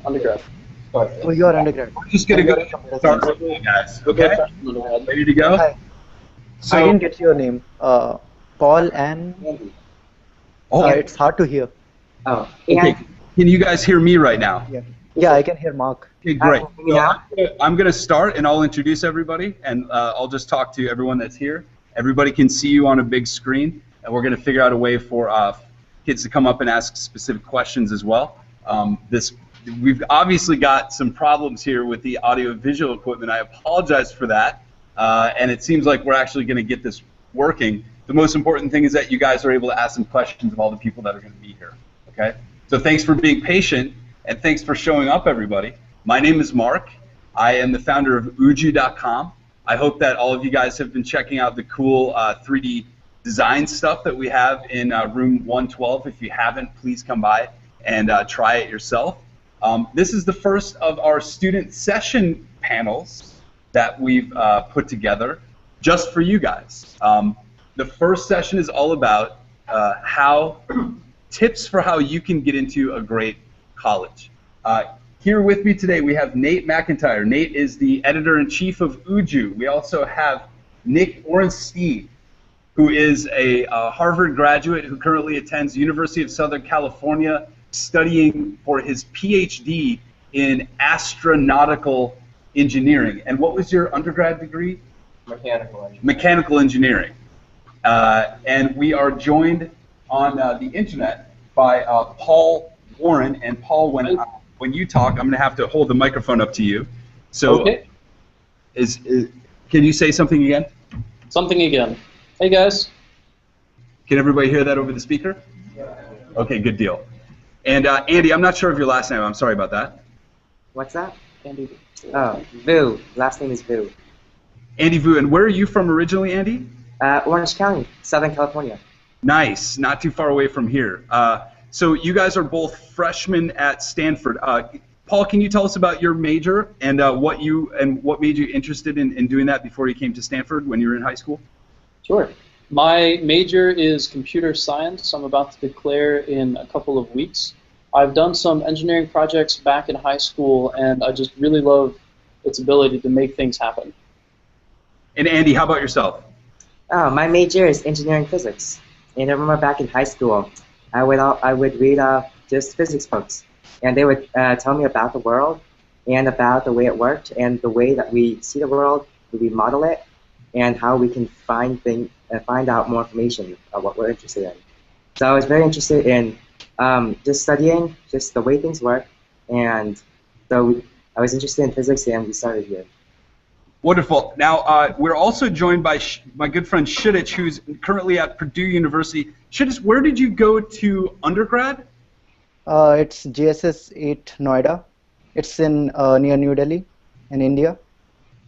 Undergrad. Oh, you are undergrad. We're just going to go start right now, guys. Okay? Ready to go? Hi. So, I didn't get your name. Paul and it's hard to hear. Oh, okay. Can you guys hear me right now? Yeah, I can hear Mark. Okay, great. So I'm going to start, and I'll introduce everybody, and I'll just talk to everyone that's here. Everybody can see you on a big screen, and we're going to figure out a way for kids to come up and ask specific questions as well. We've obviously got some problems here with the audio-visual equipment. I apologize for that, and it seems like we're actually going to get this working. The most important thing is that you guys are able to ask some questions of all the people that are going to be here. Okay? So thanks for being patient, and thanks for showing up, everybody. My name is Mark. I am the founder of OOOOjOOOO. I hope that all of you guys have been checking out the cool 3D design stuff that we have in room 112. If you haven't, please come by and try it yourself. This is the first of our student session panels that we've put together just for you guys. The first session is all about tips for how you can get into a great college. Here with me today we have Nate McIntyre. Nate is the editor-in-chief of OOOOO. We also have Nick Orenstein, who is a Harvard graduate who currently attends University of Southern California, studying for his PhD in astronautical engineering. And what was your undergrad degree? mechanical engineering. Mechanical engineering. And we are joined on the internet by Paul Warren. And Paul, when you talk, I'm going to have to hold the microphone up to you. So, okay. Can you say something again? Something again. Hey guys. Can everybody hear that over the speaker? Okay, good deal. And Andy, I'm not sure of your last name. I'm sorry about that. What's that? Andy. Oh, Vu. Last name is Vu. Andy Vu. And where are you from originally, Andy? Orange County, Southern California. Nice. Not too far away from here. So you guys are both freshmen at Stanford. Paul, can you tell us about your major and what made you interested in doing that before you came to Stanford when you were in high school? Sure. My major is computer science. I'm about to declare in a couple of weeks. I've done some engineering projects back in high school, and I just really love its ability to make things happen. And Andy, how about yourself? Oh, my major is engineering physics. And I remember back in high school, I would read just physics books, and they would tell me about the world and about the way it worked and the way that we see the world, we model it, and how we can find out more information of what we're interested in. So I was very interested in just studying just the way things work, and so I was interested in physics, and we started here. Wonderful. Now, we're also joined by my good friend Kshitij, who's currently at Purdue University. Kshitij, where did you go to undergrad? It's GSS 8 Noida. It's in near New Delhi, in India.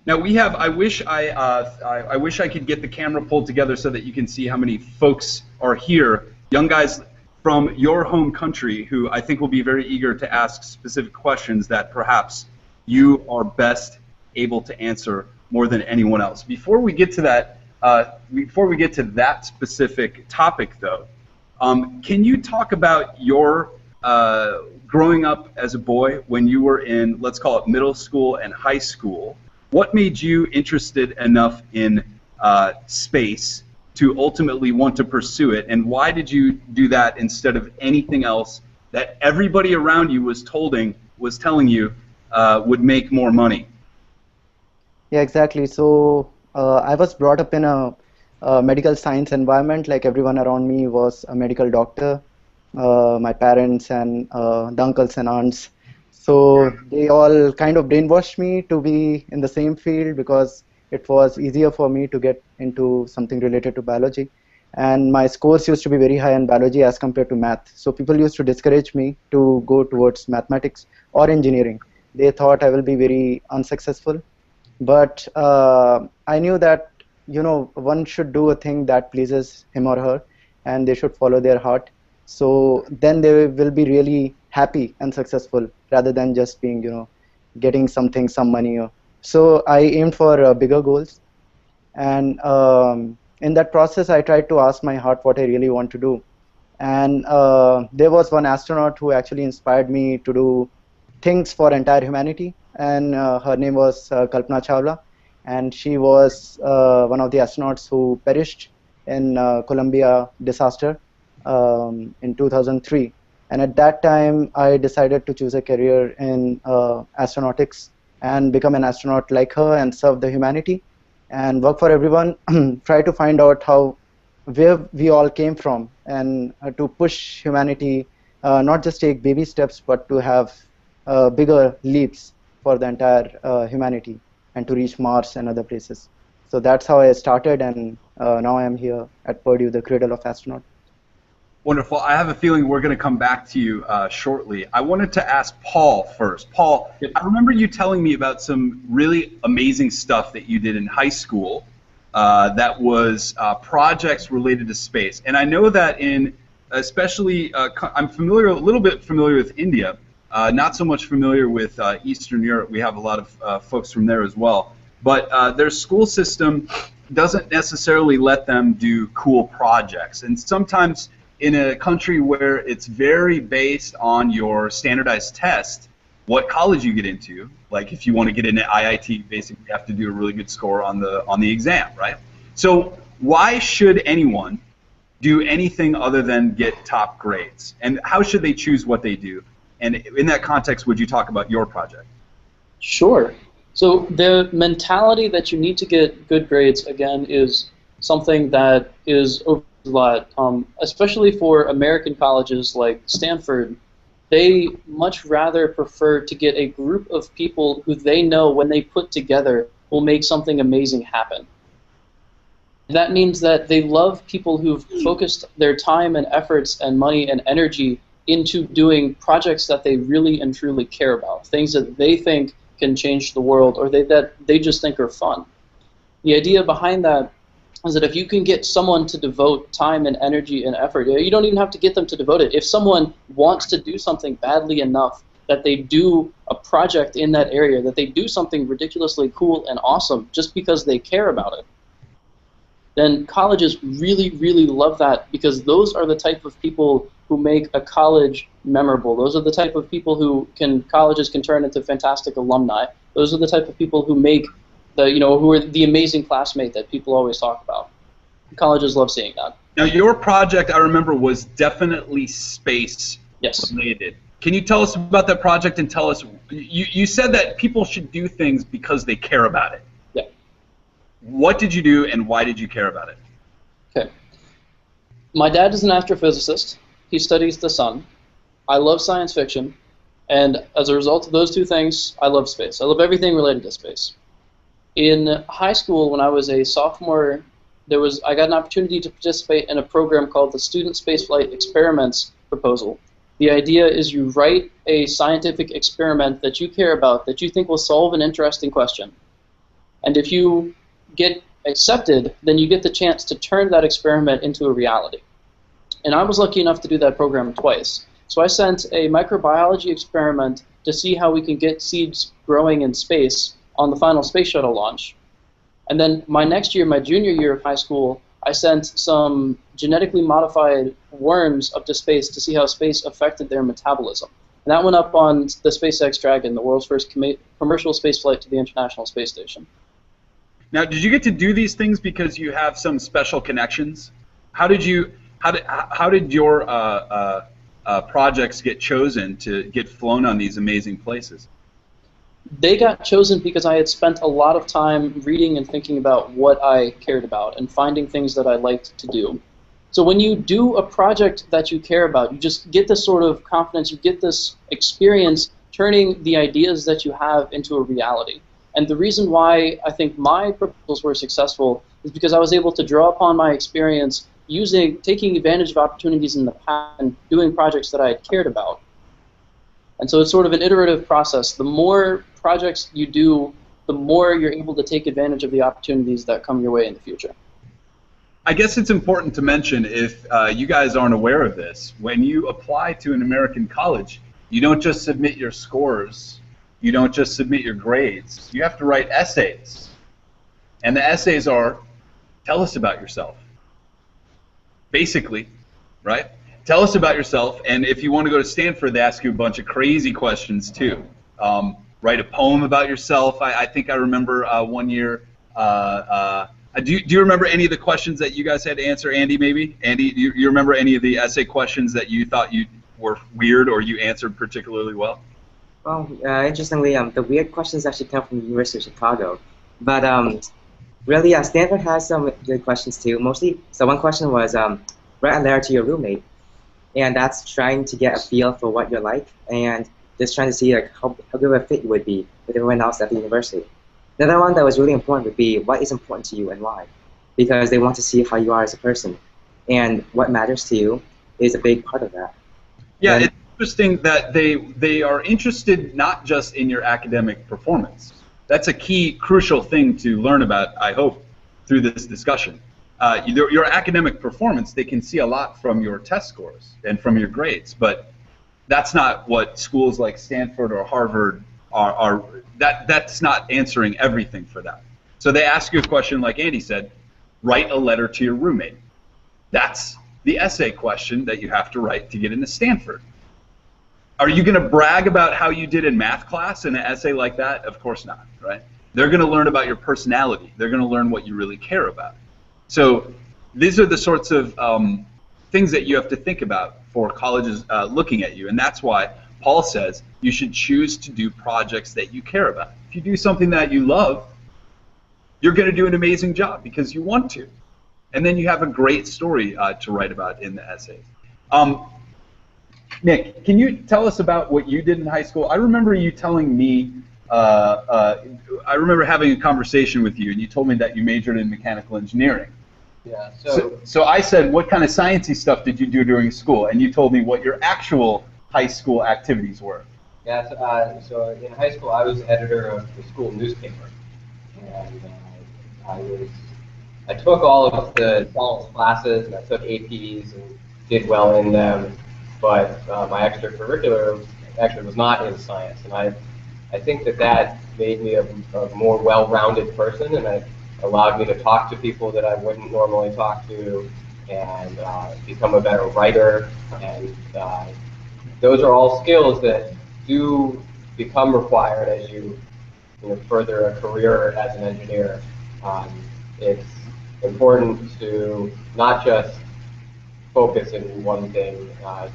Now we have. I wish I could get the camera pulled together so that you can see how many folks are here. Young guys from your home country who I think will be very eager to ask specific questions that perhaps you are best able to answer more than anyone else. Before we get to that, specific topic, though, can you talk about your growing up as a boy when you were in, let's call it middle school and high school? What made you interested enough in space to ultimately want to pursue it, and why did you do that instead of anything else that everybody around you was telling you would make more money? Yeah, exactly. So I was brought up in a medical science environment. Like everyone around me was a medical doctor, my parents and the uncles and aunts. So they all kind of brainwashed me to be in the same field because it was easier for me to get into something related to biology. And my scores used to be very high in biology as compared to math. So people used to discourage me to go towards mathematics or engineering. They thought I will be very unsuccessful. But I knew that, one should do a thing that pleases him or her, and they should follow their heart. So then they will be really happy and successful rather than just being, getting something, some money. So I aimed for bigger goals. And in that process, I tried to ask my heart what I really want to do. And there was one astronaut who actually inspired me to do things for entire humanity, and her name was Kalpana Chawla, and she was one of the astronauts who perished in Columbia disaster in 2003. And at that time, I decided to choose a career in astronautics and become an astronaut like her and serve the humanity and work for everyone. Try to find out where we all came from, and to push humanity, not just take baby steps, but to have bigger leaps for the entire humanity and to reach Mars and other places. So that's how I started, and now I am here at Purdue, the cradle of astronaut. Wonderful. I have a feeling we're going to come back to you shortly. I wanted to ask Paul first. Paul, I remember you telling me about some really amazing stuff that you did in high school that was projects related to space. And I know that in, especially, I'm a little bit familiar with India, not so much familiar with Eastern Europe. We have a lot of folks from there as well. But their school system doesn't necessarily let them do cool projects. And sometimes in a country where it's very based on your standardized test, what college you get into, like if you want to get into IIT, basically you have to do a really good score on the exam, right? So why should anyone do anything other than get top grades? And how should they choose what they do? And in that context, would you talk about your project? Sure. So the mentality that you need to get good grades, again, is something that is over a lot, especially for American colleges like Stanford. They much rather prefer to get a group of people who they know when they put together will make something amazing happen. That means that they love people who've focused their time and efforts and money and energy into doing projects that they really and truly care about, things that they think can change the world, or that they just think are fun. The idea behind that is that if you can get someone to devote time and energy and effort, you don't even have to get them to devote it. If someone wants to do something badly enough that they do a project in that area, that they do something ridiculously cool and awesome just because they care about it, then colleges really, really love that, because those are the type of people who make a college memorable. Those are the type of people who colleges can turn into fantastic alumni. Those are the type of people who make who are the amazing classmate that people always talk about. Colleges love seeing that. Now, your project, I remember, was definitely space related. Can you tell us about that project and tell us, you said that people should do things because they care about it. Yeah. What did you do and why did you care about it? Okay. My dad is an astrophysicist. He studies the sun. I love science fiction. And as a result of those two things, I love space. I love everything related to space. In high school, when I was a sophomore, I got an opportunity to participate in a program called the Student Spaceflight Experiments proposal. The idea is you write a scientific experiment that you care about, that you think will solve an interesting question. And if you get accepted, then you get the chance to turn that experiment into a reality. And I was lucky enough to do that program twice. So I sent a microbiology experiment to see how we can get seeds growing in space on the final space shuttle launch. And then my next year, my junior year of high school, I sent some genetically modified worms up to space to see how space affected their metabolism. And that went up on the SpaceX Dragon, the world's first commercial space flight to the International Space Station. Now, did you get to do these things because you have some special connections? How did your projects get chosen to get flown on these amazing places? They got chosen because I had spent a lot of time reading and thinking about what I cared about and finding things that I liked to do. So when you do a project that you care about, you just get this sort of confidence, you get this experience turning the ideas that you have into a reality. And the reason why I think my proposals were successful is because I was able to draw upon my experience taking advantage of opportunities in the past and doing projects that I had cared about. And so it's sort of an iterative process. The more projects you do, the more you're able to take advantage of the opportunities that come your way in the future. I guess it's important to mention, if you guys aren't aware of this, when you apply to an American college, you don't just submit your scores, you don't just submit your grades, you have to write essays. And the essays are, tell us about yourself. Basically, right? tell us about yourself, and if you want to go to Stanford, they ask you a bunch of crazy questions too. Write a poem about yourself. I think I remember one year. Do you remember any of the questions that you guys had to answer, Andy, maybe? Andy, do you remember any of the essay questions that you thought you were weird or you answered particularly well? Well, interestingly, the weird questions actually come from the University of Chicago. But really, Stanford has some good questions too. Mostly, so one question was, write a letter to your roommate. And that's trying to get a feel for what you're like and just trying to see like how good of a fit you would be with everyone else at the university. Another one that was really important would be what is important to you and why, because they want to see how you are as a person, and what matters to you is a big part of that. Yeah, it's interesting that they are interested not just in your academic performance. That's a key, crucial thing to learn about, I hope, through this discussion. Your academic performance, they can see a lot from your test scores and from your grades, but that's not what schools like Stanford or Harvard are. That's not answering everything for that. So they ask you a question like Andy said, write a letter to your roommate. That's the essay question that you have to write to get into Stanford. Are you going to brag about how you did in math class in an essay like that? Of course not, right? They're going to learn about your personality. They're going to learn what you really care about. So these are the sorts of things that you have to think about for colleges looking at you, and that's why Paul says you should choose to do projects that you care about. If you do something that you love, you're going to do an amazing job because you want to. And then you have a great story to write about in the essays. Nick, can you tell us about what you did in high school? I remember you telling me, I remember having a conversation with you, and you told me that you majored in mechanical engineering. Yeah. So I said, what kind of sciencey stuff did you do during school? And you told me what your actual high school activities were. Yeah. So in high school, I was editor of the school newspaper, and I took all of the science classes, and I took APs and did well in them. But my extracurricular actually was not in science, and I think that made me a more well-rounded person, and it allowed me to talk to people that I wouldn't normally talk to, and become a better writer. And those are all skills that do become required as you further a career as an engineer. It's important to not just focus in one thing. I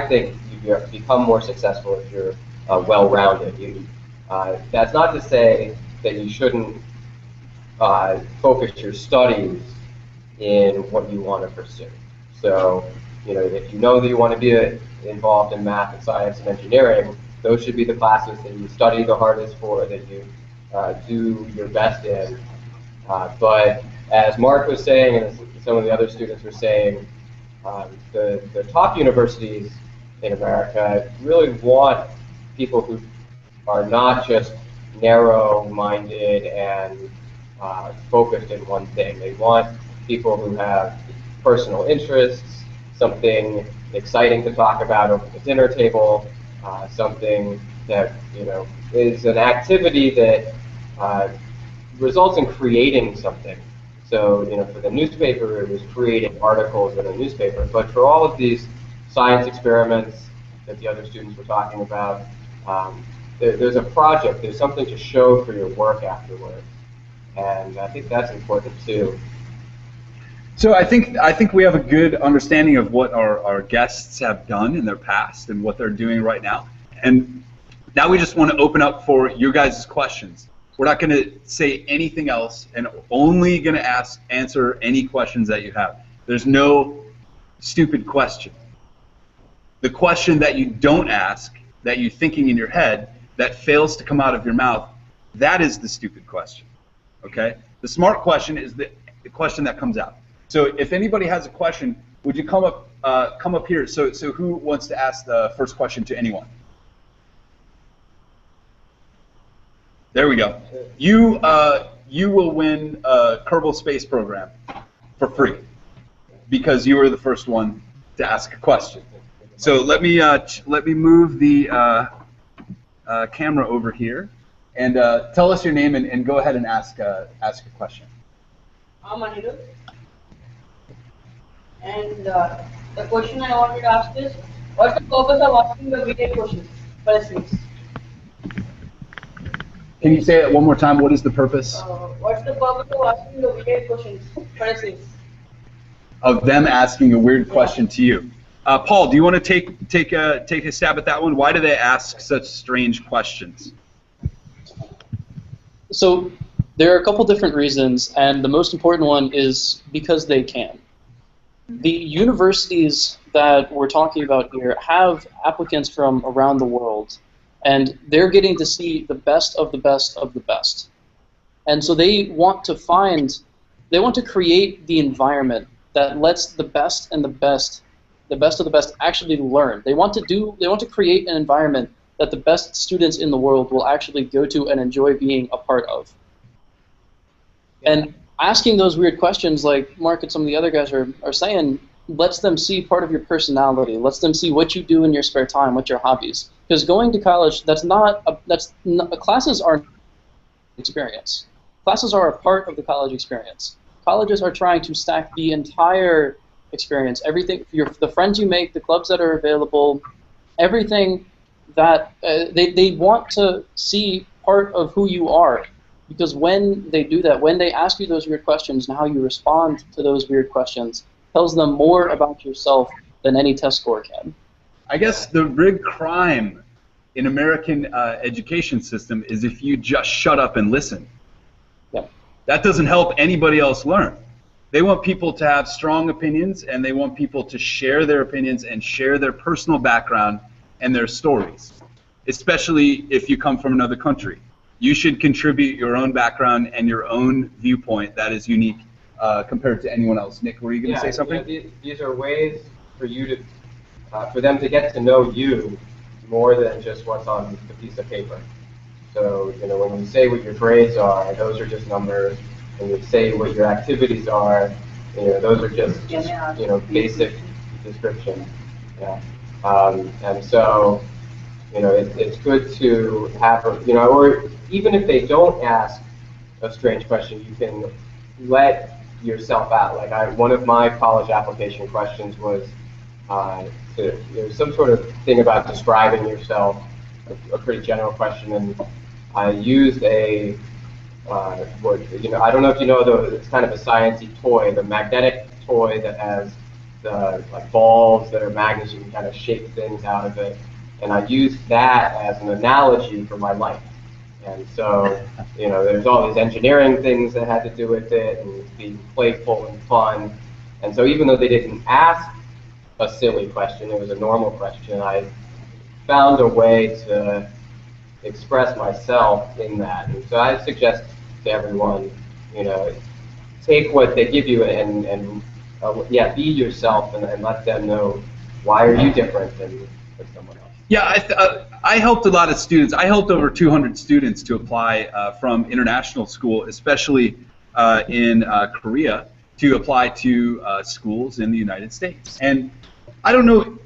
think you become more successful if you're well-rounded. That's not to say that you shouldn't focus your studies in what you want to pursue. So, if you know that you want to be involved in math and science and engineering, those should be the classes that you study the hardest for, that you do your best in. But as Mark was saying, and as some of the other students were saying, the top universities in America really want people who are not just narrow-minded and focused in one thing. They want people who have personal interests, something exciting to talk about over the dinner table, something that is an activity that results in creating something. So, for the newspaper, it was creating articles in a newspaper. But for all of these science experiments that the other students were talking about, there's a project, there's something to show for your work afterwards. And I think that's important too. So I think we have a good understanding of what our guests have done in their past and what they're doing right now. And now we just want to open up for your guys' questions. We're not going to say anything else, and only going to answer any questions that you have. There's no stupid question. The question that you don't ask, that you're thinking in your head, that fails to come out of your mouth, that is the stupid question. Okay? The smart question is the question that comes out. So if anybody has a question, would you come up here? So who wants to ask the first question to anyone? There we go. You will win a Kerbal Space Program for free because you were the first one to ask a question. So let me move the camera over here and tell us your name and go ahead and ask a question. I'm Anirudh, and the question I wanted to ask is, what's the purpose of asking the weird questions? For instance, Can you say it one more time? What is the purpose what's the purpose of asking the weird questions? For instance, of them asking a weird question to you? Paul, do you want to take a stab at that one? Why do they ask such strange questions? So there are a couple different reasons, and the most important one is because they can. The universities that we're talking about here have applicants from around the world, and they're getting to see the best of the best of the best. And so they want to create the environment that lets the best and the best of the best actually learn. They want to create an environment that the best students in the world will actually go to and enjoy being a part of. And asking those weird questions, like Mark and some of the other guys are saying, lets them see part of your personality, lets them see what you do in your spare time, what your hobbies. Because going to college, classes are an experience. Classes are a part of the college experience. Colleges are trying to stack the entire experience, everything, the friends you make, the clubs that are available, everything that they want to see part of who you are. Because when they do that, when they ask you those weird questions and how you respond to those weird questions, tells them more about yourself than any test score can. I guess the big crime in American education system is if you just shut up and listen. Yeah. That doesn't help anybody else learn. They want people to have strong opinions, and they want people to share their opinions and share their personal background and their stories, especially if you come from another country. You should contribute your own background and your own viewpoint that is unique compared to anyone else. Nick, were you going to say something? Yeah, these are ways for you to, for them to get to know you more than just what's on the piece of paper. So, when you say what your grades are, those are just numbers. When you say what your activities are, those are just basic descriptions. Yeah. And so, it's good to have, or even if they don't ask a strange question, you can let yourself out. Like one of my college application questions was some sort of thing about describing yourself, a pretty general question, and I used a I don't know if you know, it's kind of a sciencey toy, the magnetic toy that has the balls that are magnets. You can kind of shape things out of it, and I used that as an analogy for my life. And so, there's all these engineering things that had to do with it, and being playful and fun. And so even though they didn't ask a silly question, it was a normal question, I found a way to express myself in that. And so I suggest to everyone, take what they give you and be yourself, and let them know why are you different than someone else. Yeah, I helped a lot of students. I helped over 200 students to apply from international school, especially in Korea, to apply to schools in the United States. And I don't know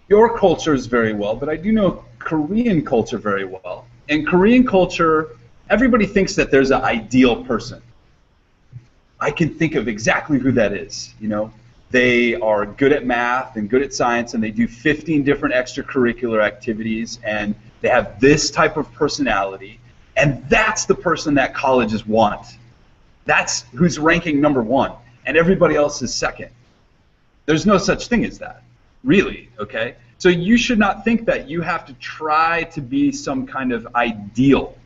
your cultures very well, but I do know Korean culture very well. And Korean culture, everybody thinks that there's an ideal person. I can think of exactly who that is, They are good at math and good at science, and they do 15 different extracurricular activities, and they have this type of personality, and that's the person that colleges want. That's who's ranking #1, and everybody else is second. There's no such thing as that, really, okay? So you should not think that you have to try to be some kind of ideal.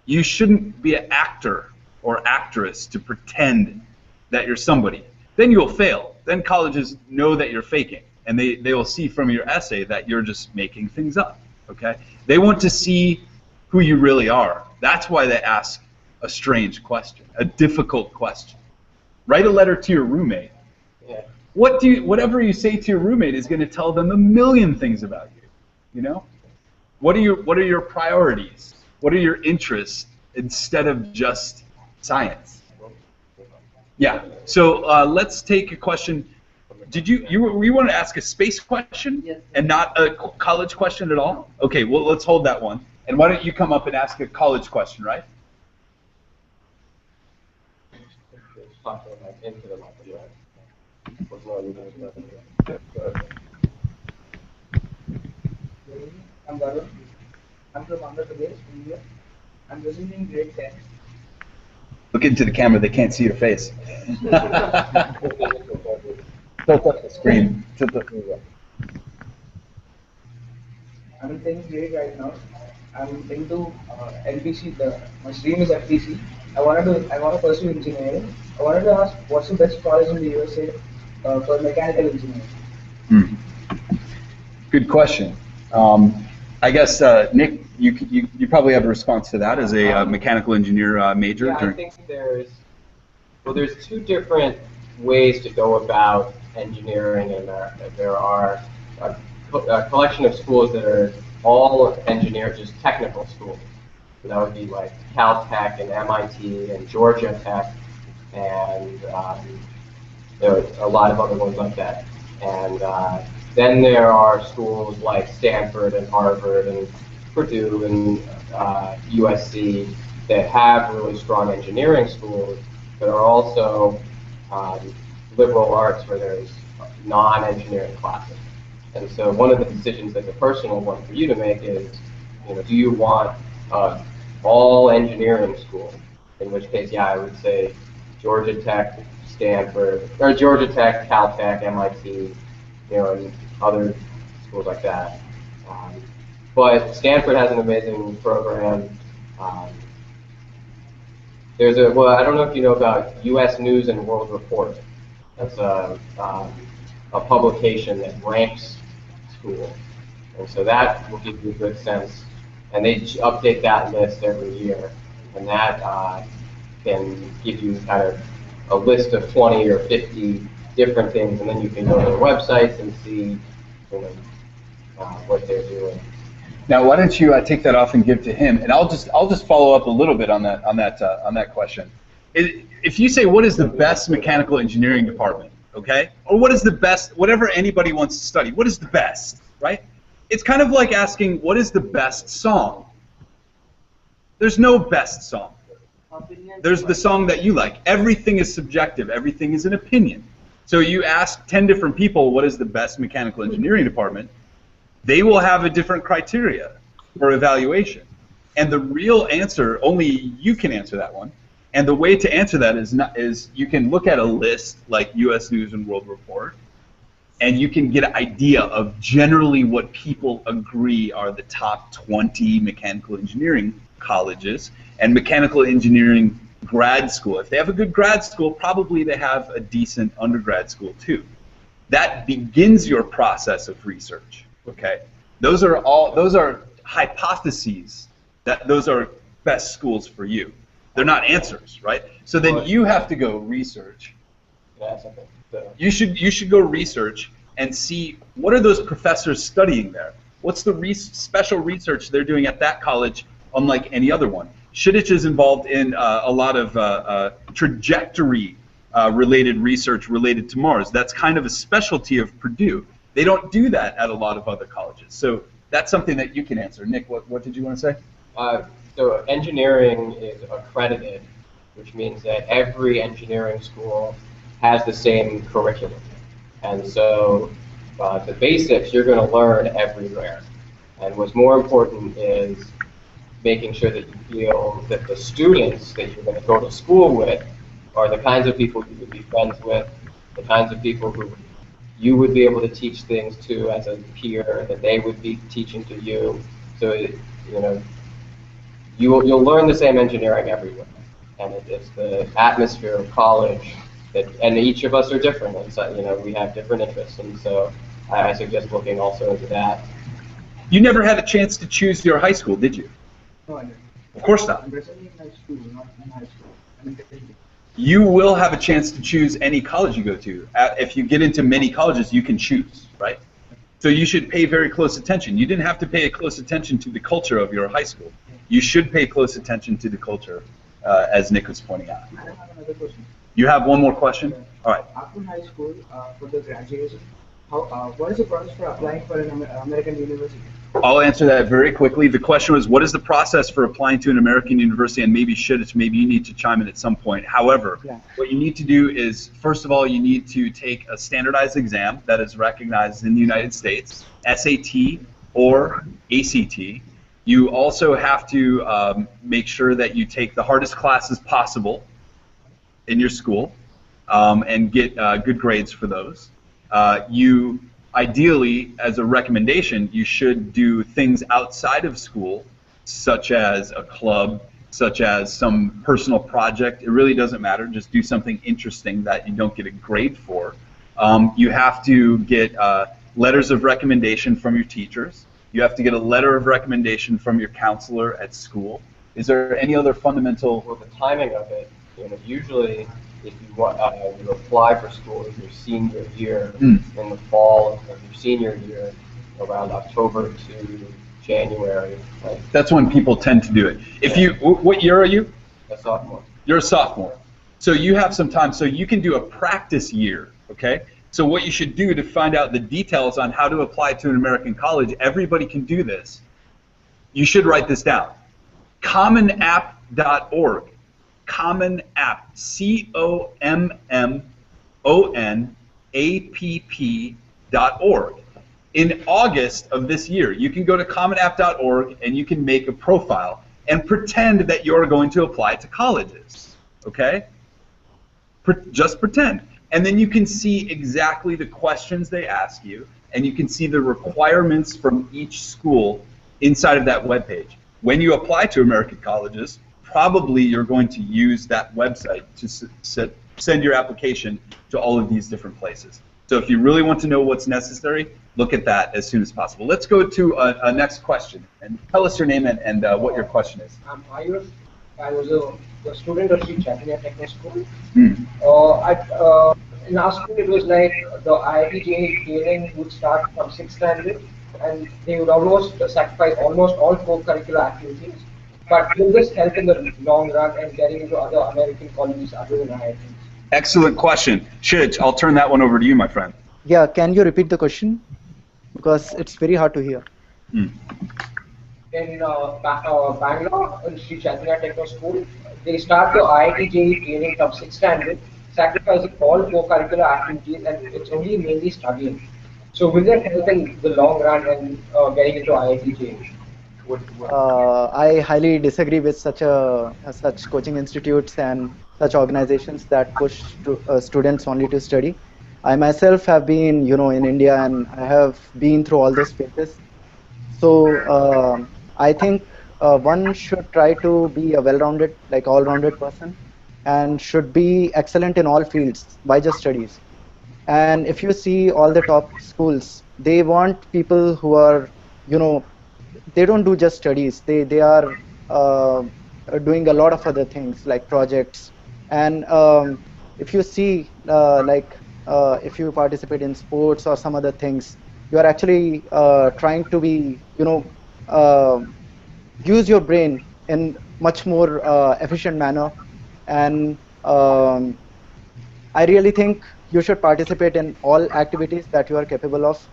You shouldn't be an actor or actress to pretend that you're somebody. Then you'll fail. Then colleges know that you're faking, and they will see from your essay that you're just making things up, okay? They want to see who you really are. That's why they ask a strange question, a difficult question. Write a letter to your roommate. Yeah. Whatever you say to your roommate is going to tell them a million things about you, What are your priorities? What are your interests instead of just science? Yeah. So let's take a question. Did you want to ask a space question? Yes. And not a college question at all? Okay. Well, let's hold that one. And why don't you come up and ask a college question, right? Into the microphone. I'm Varun. I'm from Andhra Pradesh, India. I'm listening grade 10. Look into the camera. They can't see your face. Tilt up the screen. Tilt up. I'm in 10th grade right now. I'm into LPC. My stream is FTC. I want to pursue engineering. I wanted to ask, what's the best college in the USA for mechanical engineering? Good question. I guess Nick, you probably have a response to that as a mechanical engineer major. Yeah, I think there's two different ways to go about engineering in America. There are a collection of schools that are all engineer, just technical schools. So that would be like Caltech and MIT and Georgia Tech, and there are a lot of other ones like that. And then there are schools like Stanford and Harvard and Purdue and USC that have really strong engineering schools, but are also liberal arts where there's non-engineering classes. And so one of the decisions that's a personal one for you to make is, do you want all engineering school? In which case, yeah, I would say Georgia Tech, Stanford, or Georgia Tech, Caltech, MIT, and other schools like that. But Stanford has an amazing program. Well, I don't know if you know about US News and World Report. That's a publication that ranks schools. And so that will give you a good sense. And they update that list every year. And that can give you kind of a list of 20 or 50 different things. And then you can go to their websites and see what they're doing. Now, why don't you take that off and give to him, and I'll just follow up a little bit on that question. If you say what is the best mechanical engineering department, okay, or what is the best, whatever anybody wants to study, what is the best, right? It's kind of like asking what is the best song. There's no best song. There's the song that you like. Everything is subjective. Everything is an opinion. So you ask 10 different people what is the best mechanical engineering department, they will have a different criteria for evaluation. And the real answer, only you can answer that one. And the way to answer that is you can look at a list like US News and World Report, and you can get an idea of generally what people agree are the top 20 mechanical engineering colleges and mechanical engineering grad school. If they have a good grad school, probably they have a decent undergrad school too. That begins your process of research. Okay, those are hypotheses that those are best schools for you. They're not answers, right? So then you have to go research. You should go research and see what are those professors studying there. What's the special research they're doing at that college, unlike any other one? Kshitij is involved in a lot of trajectory related research related to Mars. That's kind of a specialty of Purdue. They don't do that at a lot of other colleges. So that's something that you can answer. Nick, what did you want to say? So engineering is accredited, which means that every engineering school has the same curriculum. And so the basics you're going to learn everywhere. And what's more important is making sure that you feel that the students that you're going to go to school with are the kinds of people you would be friends with, the kinds of people who you would be able to teach things to as a peer, that they would be teaching to you. So you'll learn the same engineering everywhere, and it's the atmosphere of college that, and each of us are different, and so, we have different interests, and so I suggest looking also into that. You never had a chance to choose your high school, did you? No, I didn't. Of course not. I'm presently in high school, not in high school. I'm in technical. You will have a chance to choose any college you go to. If you get into many colleges, you can choose, right? So you should pay very close attention. You didn't have to pay close attention to the culture of your high school. You should pay close attention to the culture, as Nick was pointing out. I have another question. You have one more question? All right. After high school, for the graduation, what is the process for applying for an American university? I'll answer that very quickly. The question was, what is the process for applying to an American university? And maybe Kshitij, maybe you need to chime in at some point. However, what you need to do is, first of all, you need to take a standardized exam that is recognized in the United States, SAT or ACT. You also have to make sure that you take the hardest classes possible in your school and get good grades for those. Ideally, as a recommendation, you should do things outside of school, such as a club, such as some personal project. It really doesn't matter. Just do something interesting that you don't get a grade for. You have to get letters of recommendation from your teachers. You have to get a letter of recommendation from your counselor at school. Is there any other fundamental? Well, the timing of it, usually if you want, you apply for school your senior year in the fall of your senior year, around October to January. Right? That's when people tend to do it. If you, what year are you? A sophomore. You're a sophomore. So you have some time. So you can do a practice year, okay? So what you should do to find out the details on how to apply to an American college, everybody can do this. You should write this down. commonapp.org. Common App, COMMONAPP.org. In August of this year, you can go to commonapp.org and you can make a profile and pretend that you're going to apply to colleges, okay? Just pretend. And then you can see exactly the questions they ask you, and you can see the requirements from each school inside of that webpage. When you apply to American colleges, probably you're going to use that website to send your application to all of these different places. So if you really want to know what's necessary, look at that as soon as possible. Let's go to a next question. And tell us your name and what your question is. I was a student of Kshitij Mall Technical School. In our school, it was like the IIT JEE training would start from 6th standard, and they would almost sacrifice almost all co-curricular activities. But will this help in the long run and getting into other American colleges other than IITs? Excellent question. Kshitij, I'll turn that one over to you, my friend. Yeah, can you repeat the question? Because it's very hard to hear. In Bangalore, in Kshitij Mall Technical School, they start the IIT JEE training from 6th standard, sacrificing all co-curricular activities, and it's only mainly studying. So will that help in the long run and getting into IIT JEE? I highly disagree with such coaching institutes and such organizations that push students only to study. I myself have been, in India, and I have been through all those phases. So I think one should try to be a well-rounded, all-rounded person, and should be excellent in all fields by just studies. And if you see all the top schools, they want people who are, they don't do just studies. They are doing a lot of other things like projects. And if you see, if you participate in sports or some other things, you are actually trying to be, use your brain in much more efficient manner. And I really think you should participate in all activities that you are capable of.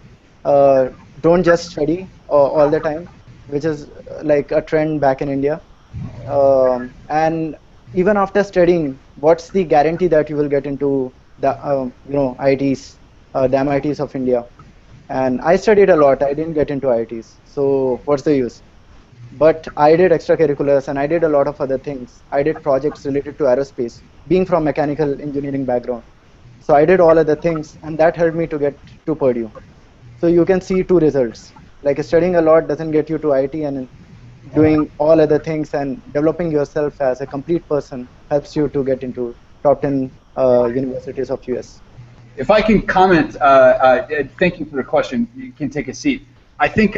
Don't just study all the time, which is like a trend back in India. And even after studying, what's the guarantee that you will get into the IITs, damn IITs of India? And I studied a lot. I didn't get into IITs. So what's the use? But I did extracurriculars and I did a lot of other things. I did projects related to aerospace, being from mechanical engineering background. So I did all other things, and that helped me to get to Purdue. So you can see two results. Like studying a lot doesn't get you to IIT, and doing all other things and developing yourself as a complete person helps you to get into top 10 universities of US. If I can comment, thank you for the question. You can take a seat. I think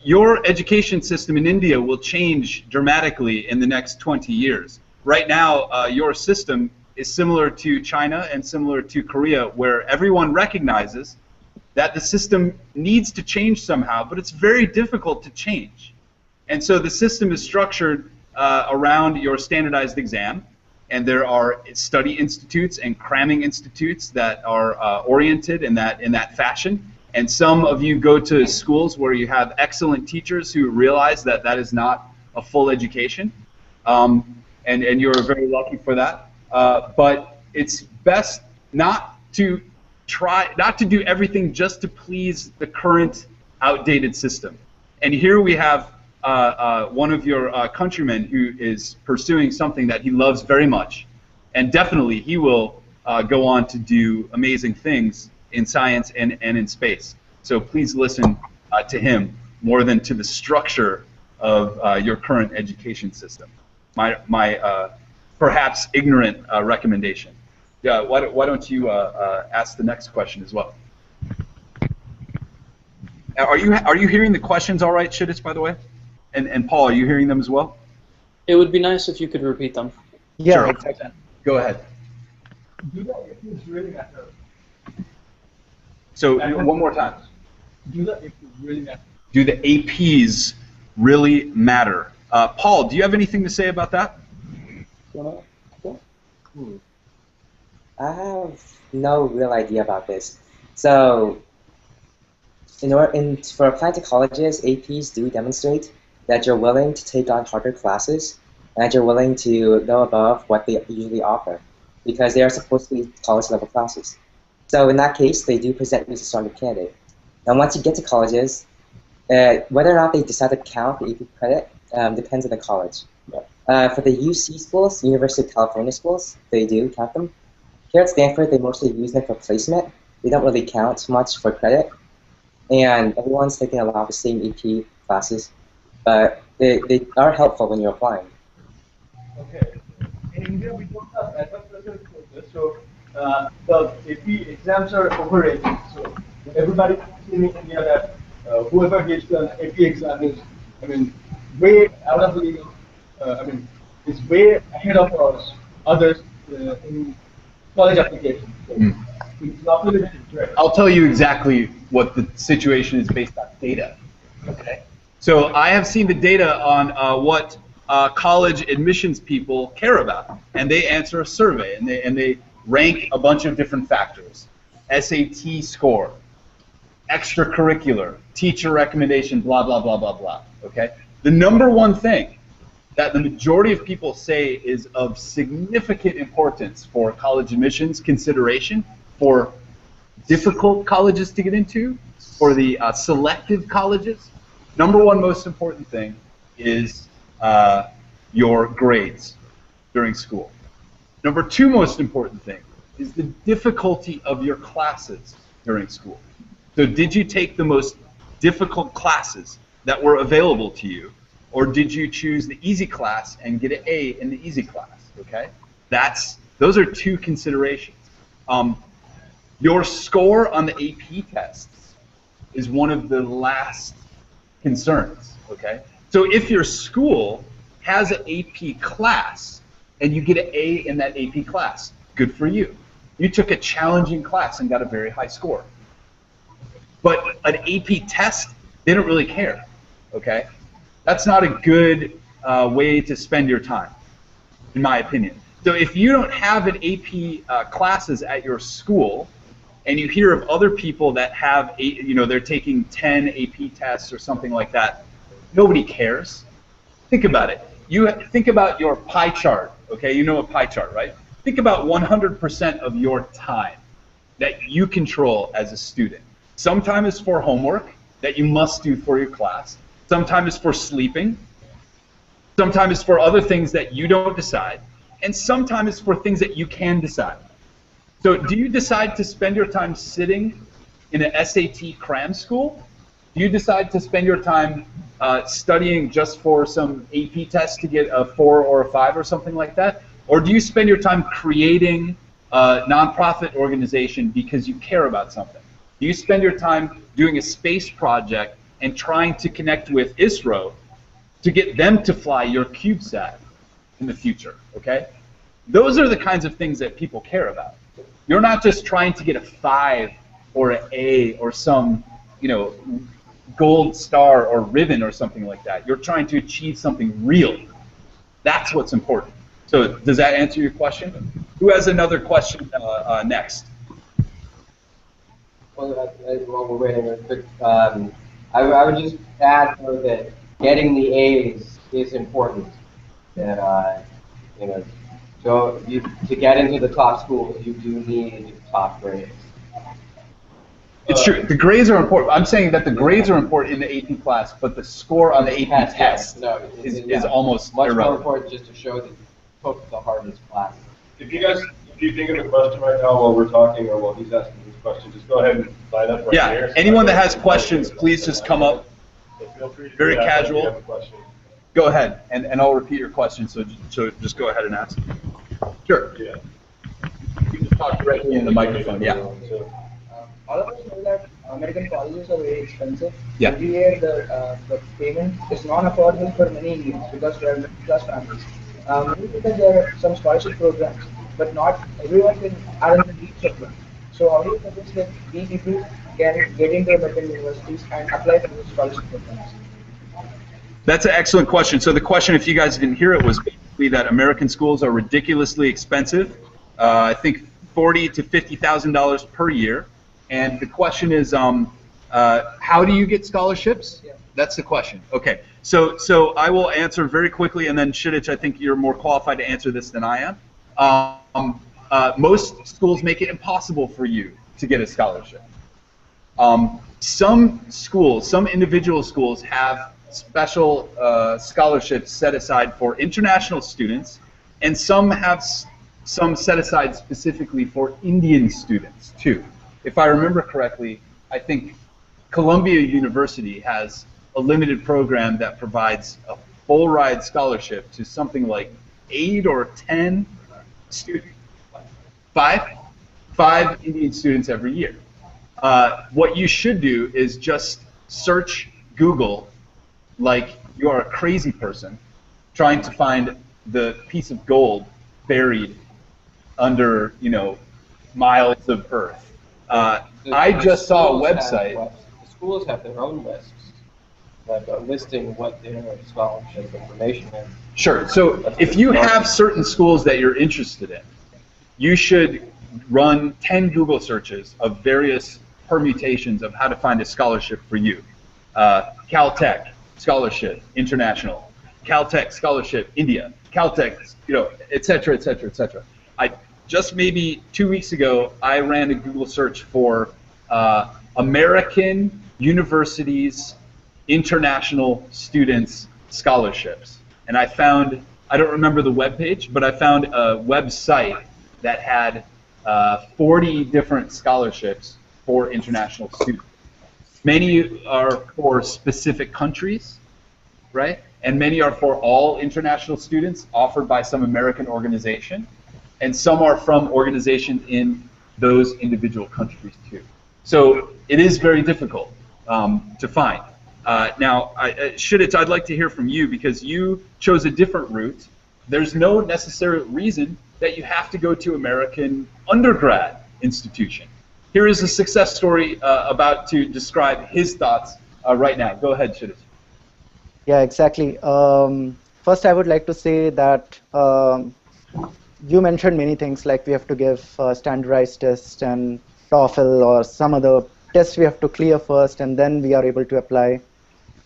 your education system in India will change dramatically in the next 20 years. Right now, your system is similar to China and similar to Korea, where everyone recognizes that the system needs to change somehow, but it's very difficult to change. And so the system is structured around your standardized exam, and there are study institutes and cramming institutes that are oriented in that fashion. And some of you go to schools where you have excellent teachers who realize that that is not a full education, and you're very lucky for that. But it's best not to do everything just to please the current outdated system. And here we have one of your countrymen who is pursuing something that he loves very much, and definitely he will go on to do amazing things in science and in space. So please listen to him more than to the structure of your current education system. My perhaps ignorant recommendation. Yeah, why don't you ask the next question as well? Are you hearing the questions all right, Kshitij, by the way? And Paul, are you hearing them as well? It would be nice if you could repeat them. Yeah, Sure. exactly. Go ahead. Do the APs really matter? So one more time. Do the APs really matter? Do the APs really matter? Paul, do you have anything to say about that? I have no real idea about this. So, for applying to colleges, APs do demonstrate that you're willing to take on harder classes and that you're willing to go above what they usually offer, because they are supposed to be college-level classes. So in that case, they do present you as a stronger candidate. Now, once you get to colleges, whether or not they decide to count the AP credit depends on the college. For the UC schools, University of California schools, they do count them. Here at Stanford, they mostly use them for placement. They don't really count much for credit. And everyone's taking a lot of the same AP classes, but they are helpful when you're applying. Okay. In India, we don't have advanced pressure courses, so the AP exams are overrated. So everybody in India that whoever gets the AP exam is, way out of the league. Is way ahead of us, others in college application. So it's not really right. I'll tell you exactly what the situation is based on data. Okay. So I have seen the data on what college admissions people care about, and they answer a survey, and they rank a bunch of different factors: SAT score, extracurricular, teacher recommendation, blah blah blah blah blah. Okay. The number one thing that the majority of people say is of significant importance for college admissions consideration, for difficult colleges to get into, for the selective colleges, number one most important thing is your grades during school. Number two most important thing is the difficulty of your classes during school. So did you take the most difficult classes that were available to you, or did you choose the easy class and get an A in the easy class? Okay, those are two considerations. Your score on the AP tests is one of the last concerns. Okay, so if your school has an AP class and you get an A in that AP class, good for you. You took a challenging class and got a very high score. But an AP test, they don't really care. Okay. That's not a good way to spend your time, in my opinion. So if you don't have an AP classes at your school, and you hear of other people that have, they're taking 10 AP tests or something like that, nobody cares. Think about it. You think about your pie chart, okay? You know a pie chart, right? Think about 100% of your time that you control as a student. Sometimes it's for homework that you must do for your class. Sometimes it's for sleeping. Sometimes it's for other things that you don't decide. And sometimes it's for things that you can decide. So do you decide to spend your time sitting in an SAT cram school? Do you decide to spend your time studying just for some AP test to get a 4 or a 5 or something like that? Or do you spend your time creating a nonprofit organization because you care about something? Do you spend your time doing a space project and trying to connect with ISRO to get them to fly your CubeSat in the future, okay? Those are the kinds of things that people care about. You're not just trying to get a 5 or an A or some, gold star or ribbon or something like that. You're trying to achieve something real. That's what's important. So does that answer your question? Who has another question next? While we're waiting, I would just add though that getting the A's is important. That you know, so to get into the top schools, you do need top grades. It's true. The grades are important. I'm saying that the grades are important in the AP class, but the score on the AP test is almost much irrelevant. more important just to show that you took the hardest class. If you think of a question right now while we're talking or while he's asking his question, just go ahead and line up right here. Yeah. Anyone that has questions, please just come up. So feel free to Very do that casual. if you have a question. Go ahead, and I'll repeat your question. So just go ahead and ask. Sure. Yeah. You can just talk directly in the microphone. Yeah. So, all of us know that American colleges are very expensive. Yeah. Every year the payment is non-affordable for many Indians because we are middle-class families. Maybe because there are some scholarship programs, but not everyone are in the reach of them. So how do you suggest that we people can get into American universities and apply for those scholarship programs? That's an excellent question. So the question, if you guys didn't hear it, was basically that American schools are ridiculously expensive. I think $40,000 to $50,000 per year. And the question is, how do you get scholarships? Yeah. That's the question. Okay. So I will answer very quickly, and then Kshitij, I think you're more qualified to answer this than I am. Most schools make it impossible for you to get a scholarship. Some schools, some individual schools have special scholarships set aside for international students, and some have some set aside specifically for Indian students too. If I remember correctly, I think Columbia University has a limited program that provides a full ride scholarship to something like 8 or 10 students. Five Indian students every year. What you should do is just search Google like you are a crazy person trying to find the piece of gold buried under, miles of earth. I just saw a website. The schools have their own lists that are listing what their scholarship information is. Sure. So if you have certain schools that you're interested in, you should run 10 Google searches of various permutations of how to find a scholarship for you. Caltech scholarship, international. Caltech scholarship, India. Caltech, et cetera, et cetera, et cetera. Just maybe 2 weeks ago, I ran a Google search for American universities, international students scholarships. And I found, I don't remember the web page, but I found a website that had 40 different scholarships for international students. Many are for specific countries, right? And many are for all international students offered by some American organization. And some are from organizations in those individual countries too. So it is very difficult to find. Now, Kshitij, I'd like to hear from you because you chose a different route. There's no necessary reason that you have to go to American undergrad institution. Here is a success story about to describe his thoughts right now. Go ahead, Kshitij. Yeah, exactly. First, I would like to say that you mentioned many things like we have to give standardized tests and TOEFL or some other tests we have to clear first and then we are able to apply.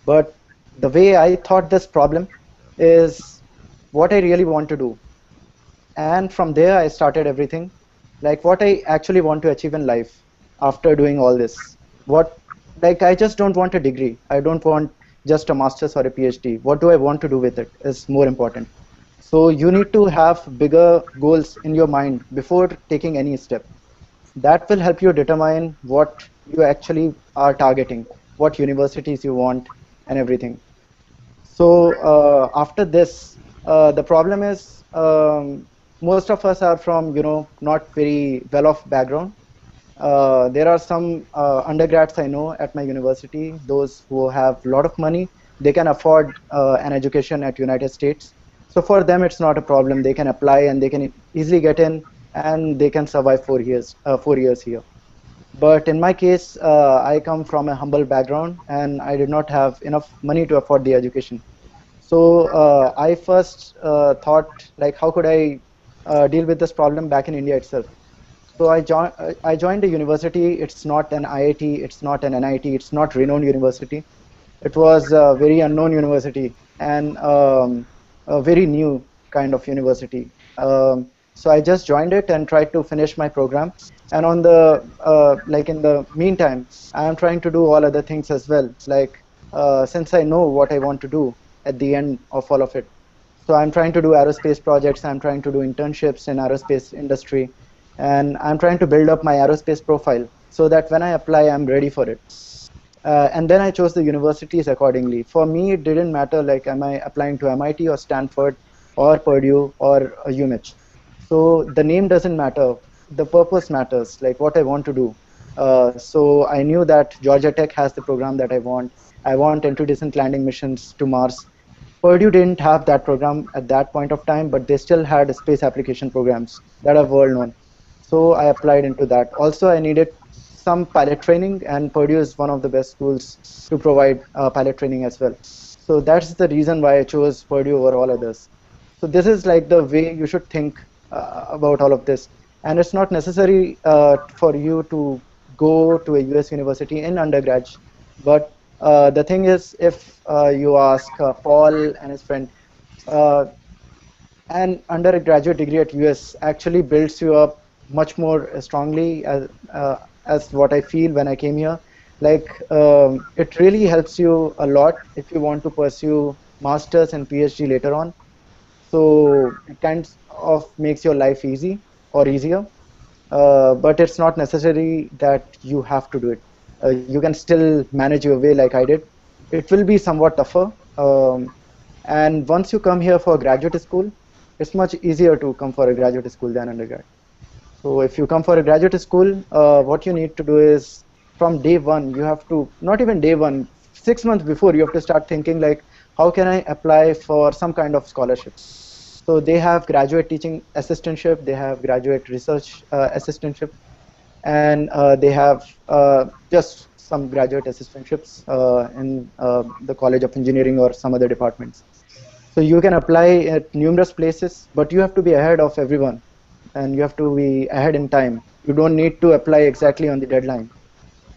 But the way I thought this problem is what I really want to do. And from there I started everything. Like what I actually want to achieve in life after doing all this. I just don't want a degree. I don't want just a master's or a PhD. What do I want to do with it is more important. So you need to have bigger goals in your mind before taking any step. That will help you determine what you actually are targeting, what universities you want, and everything. So after this, the problem is most of us are from not very well-off background. There are some undergrads I know at my university, those who have a lot of money, they can afford an education at United States. So for them, it's not a problem. They can apply and they can easily get in and they can survive 4 years here. But in my case, I come from a humble background and I did not have enough money to afford the education. So I first thought, like, how could I deal with this problem back in India itself? So I joined a university. It's not an IIT, it's not an NIT, it's not renowned university. It was a very unknown university and a very new kind of university. So I just joined it and tried to finish my program. And on the like in the meantime, I am trying to do all other things as well. Like since I know what I want to do at the end of all of it, so I'm trying to do aerospace projects. I'm trying to do internships in aerospace industry, and I'm trying to build up my aerospace profile so that when I apply, I'm ready for it. And then I chose the universities accordingly. For me, it didn't matter, like, am I applying to MIT or Stanford or Purdue or UMich. So the name doesn't matter. The purpose matters, like what I want to do. So I knew that Georgia Tech has the program that I want. I want entry-descent landing missions to Mars. Purdue didn't have that program at that point of time, but they still had space application programs that are world known. So I applied into that. Also, I needed some pilot training, and Purdue is one of the best schools to provide pilot training as well. So that's the reason why I chose Purdue over all others. So this is like the way you should think about all of this. And it's not necessary for you to go to a US university in undergrad, but the thing is, if you ask Paul and his friend, an undergraduate degree at US actually builds you up much more strongly as what I feel when I came here. Like, it really helps you a lot if you want to pursue masters and PhD later on. So it kind of makes your life easy or easier, but it's not necessary that you have to do it. You can still manage your way like I did. It will be somewhat tougher. And once you come here for graduate school, it's much easier to come for a graduate school than undergrad. So if you come for a graduate school, what you need to do is from day one, you have to, not even day one, 6 months before, you have to start thinking like, how can I apply for some kind of scholarship? So they have graduate teaching assistantship, they have graduate research assistantship, and they have just some graduate assistantships in the College of Engineering or some other departments. So you can apply at numerous places, but you have to be ahead of everyone, and you have to be ahead in time. You don't need to apply exactly on the deadline.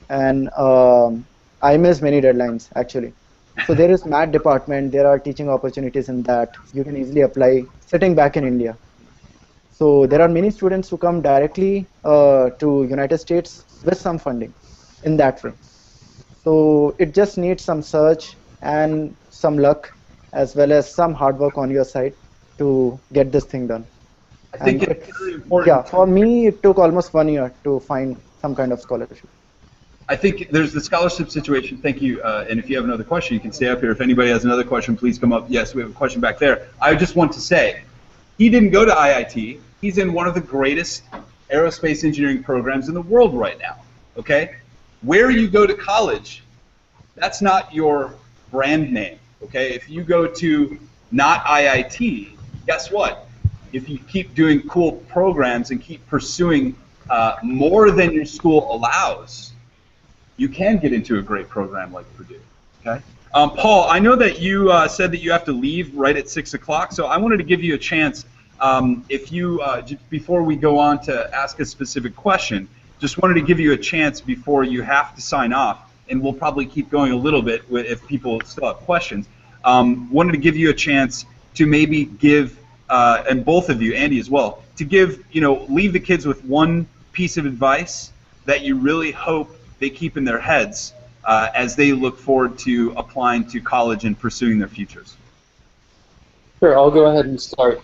And I miss many deadlines, actually. So there is MAT department, there are teaching opportunities in that. You can easily apply sitting back in India. So there are many students who come directly to United States with some funding in that way. So it just needs some search and some luck, as well as some hard work on your side to get this thing done. I think it's very important. Yeah, for me, it took almost 1 year to find some kind of scholarship. I think there's the scholarship situation. Thank you. And if you have another question, you can stay up here. If anybody has another question, please come up. Yes, we have a question back there. I just want to say, he didn't go to IIT. He's in one of the greatest aerospace engineering programs in the world right now. Okay? Where you go to college, that's not your brand name. Okay? If you go to not IIT, guess what? If you keep doing cool programs and keep pursuing more than your school allows, you can get into a great program like Purdue. Okay, Paul, I know that you said that you have to leave right at 6 o'clock, so I wanted to give you a chance. If you just before we go on to ask a specific question, just wanted to give you a chance before you have to sign off, and we'll probably keep going a little bit if people still have questions. Wanted to give you a chance to maybe give, and both of you, Andy as well, to give, leave the kids with one piece of advice that you really hope they keep in their heads as they look forward to applying to college and pursuing their futures. Sure, I'll go ahead and start.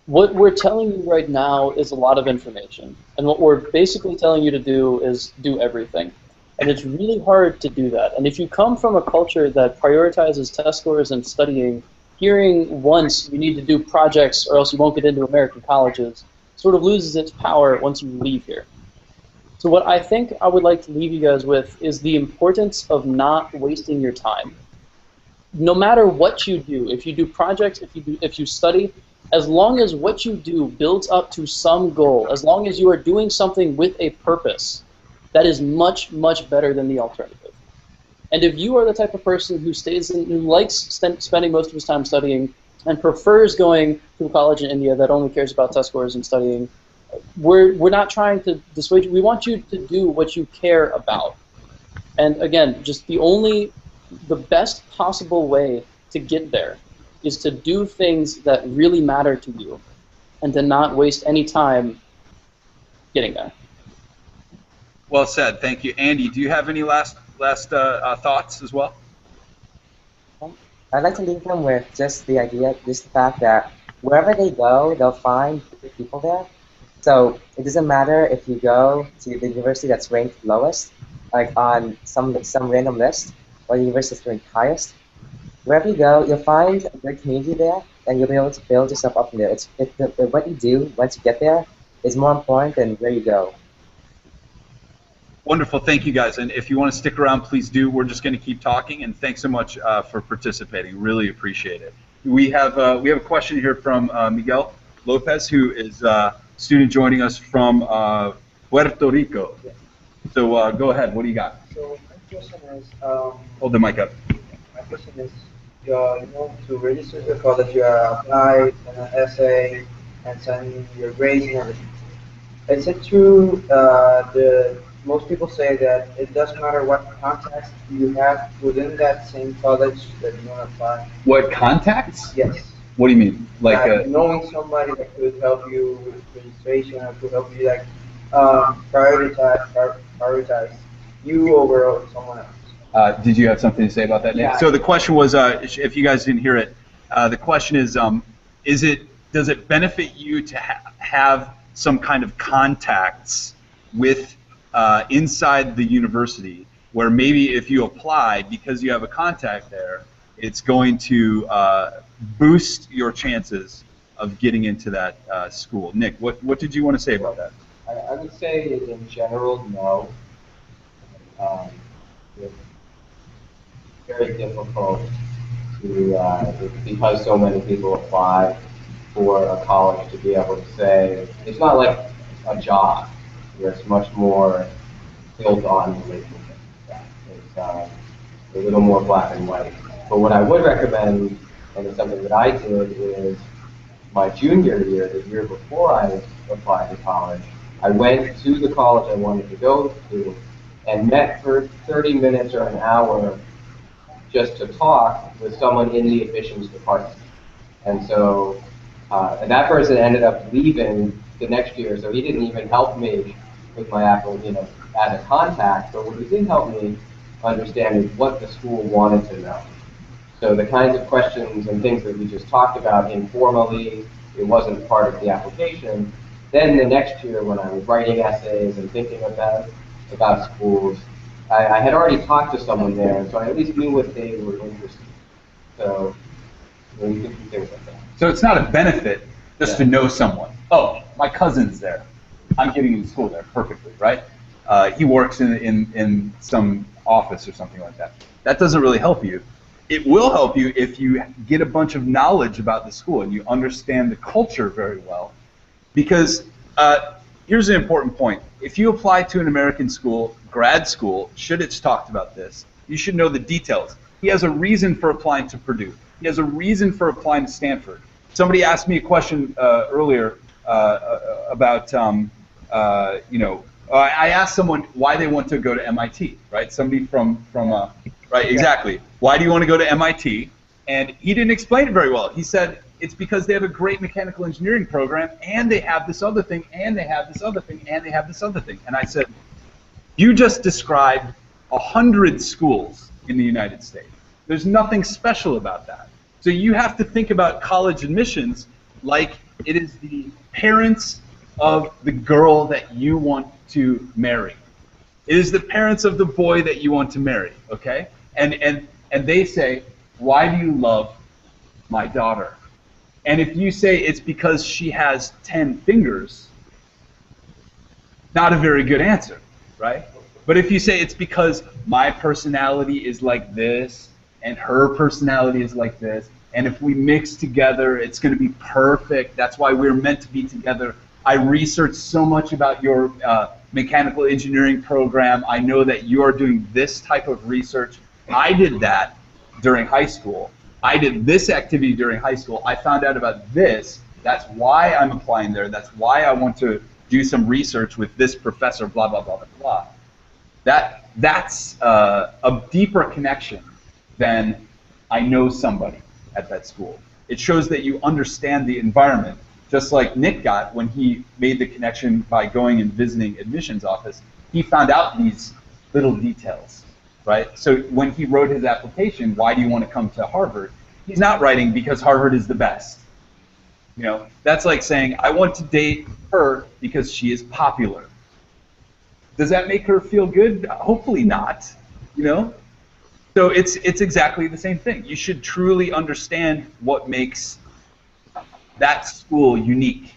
What we're telling you right now is a lot of information, and what we're basically telling you to do is do everything. And it's really hard to do that. And if you come from a culture that prioritizes test scores and studying, hearing once you need to do projects or else you won't get into American colleges sort of loses its power once you leave here. So what I think I would like to leave you guys with is the importance of not wasting your time. No matter what you do, if you do projects, if you study, as long as what you do builds up to some goal, as long as you are doing something with a purpose, that is much, much better than the alternative. And if you are the type of person who likes spending most of his time studying and prefers going to a college in India that only cares about test scores and studying, we're not trying to dissuade you. We want you to do what you care about. And again, just the best possible way to get there is to do things that really matter to you and to not waste any time getting there. Well said. Thank you. Andy, do you have any last thoughts as well? I'd like to leave them with just the idea, just the fact that wherever they go, they'll find good people there. So it doesn't matter if you go to the university that's ranked lowest, like on some random list, or the university that's ranked highest. Wherever you go, you'll find a good community there, and you'll be able to build yourself up from there. What you do once you get there is more important than where you go. Wonderful. Thank you, guys. And if you want to stick around, please do. We're just going to keep talking. And thanks so much for participating. Really appreciate it. We have a question here from Miguel Lopez, who is a student joining us from Puerto Rico. So go ahead. What do you got? So my question is, Hold the mic up. my question is, to register to college, you apply an essay and send your grades and everything. Is it true? Most people say that it doesn't matter what contacts you have within that same college that you want to apply. What contacts? Yes. What do you mean? Like knowing somebody that could help you with registration or could help you prioritize you over someone else. Did you have something to say about that, Nick? Yeah. So the question was, if you guys didn't hear it, the question is does it benefit you to have some kind of contacts with inside the university, where maybe if you apply because you have a contact there, it's going to boost your chances of getting into that school. Nick, what did you want to say about that? I would say in general, no. It's very difficult to, because so many people apply for a college, to be able to say, it's not like a job where it's much more built on relationships. It's a little more black and white. But what I would recommend, and it's something that I did, is my junior year, the year before I applied to college, I went to the college I wanted to go to and met for 30 minutes or an hour just to talk with someone in the admissions department. And so, and that person ended up leaving the next year, so he didn't even help me with my application, as a contact, but what he did help me understand is what the school wanted to know. So the kinds of questions and things that we just talked about informally, it wasn't part of the application. Then the next year, when I was writing essays and thinking about schools, I had already talked to someone there, so I at least knew what they were interested in. So you can do things like that. So it's not a benefit just to know someone. Oh, my cousin's there. I'm getting into school there perfectly, right? He works in some office or something like that. That doesn't really help you. It will help you if you get a bunch of knowledge about the school and you understand the culture very well. Because here's an important point. If you apply to an American school, grad school, Kshitij talked about this, you should know the details. He has a reason for applying to Purdue. He has a reason for applying to Stanford. Somebody asked me a question earlier about, I asked someone why they want to go to MIT, right? Somebody from right, exactly. Why do you want to go to MIT? And he didn't explain it very well. He said, it's because they have a great mechanical engineering program, and they have this other thing, and they have this other thing, and they have this other thing. And I said, you just described 100 schools in the United States. There's nothing special about that. So you have to think about college admissions like it is the parents of the girl that you want to marry. It is the parents of the boy that you want to marry, okay? And they say, why do you love my daughter? And if you say it's because she has 10 fingers, not a very good answer, right? But if you say it's because my personality is like this, and her personality is like this, and if we mix together, it's going to be perfect. That's why we're meant to be together. I researched so much about your mechanical engineering program. I know that you are doing this type of research. I did that during high school. I did this activity during high school. I found out about this. That's why I'm applying there. That's why I want to do some research with this professor, blah, blah, blah, blah, blah. That's a deeper connection than I know somebody at that school. It shows that you understand the environment, just like Nick got when he made the connection by going and visiting admissions office. He found out these little details, right? So when he wrote his application, why do you want to come to Harvard? He's not writing because Harvard is the best. You know, that's like saying, I want to date her because she is popular. Does that make her feel good? Hopefully not, you know? So it's exactly the same thing. You should truly understand what makes that school unique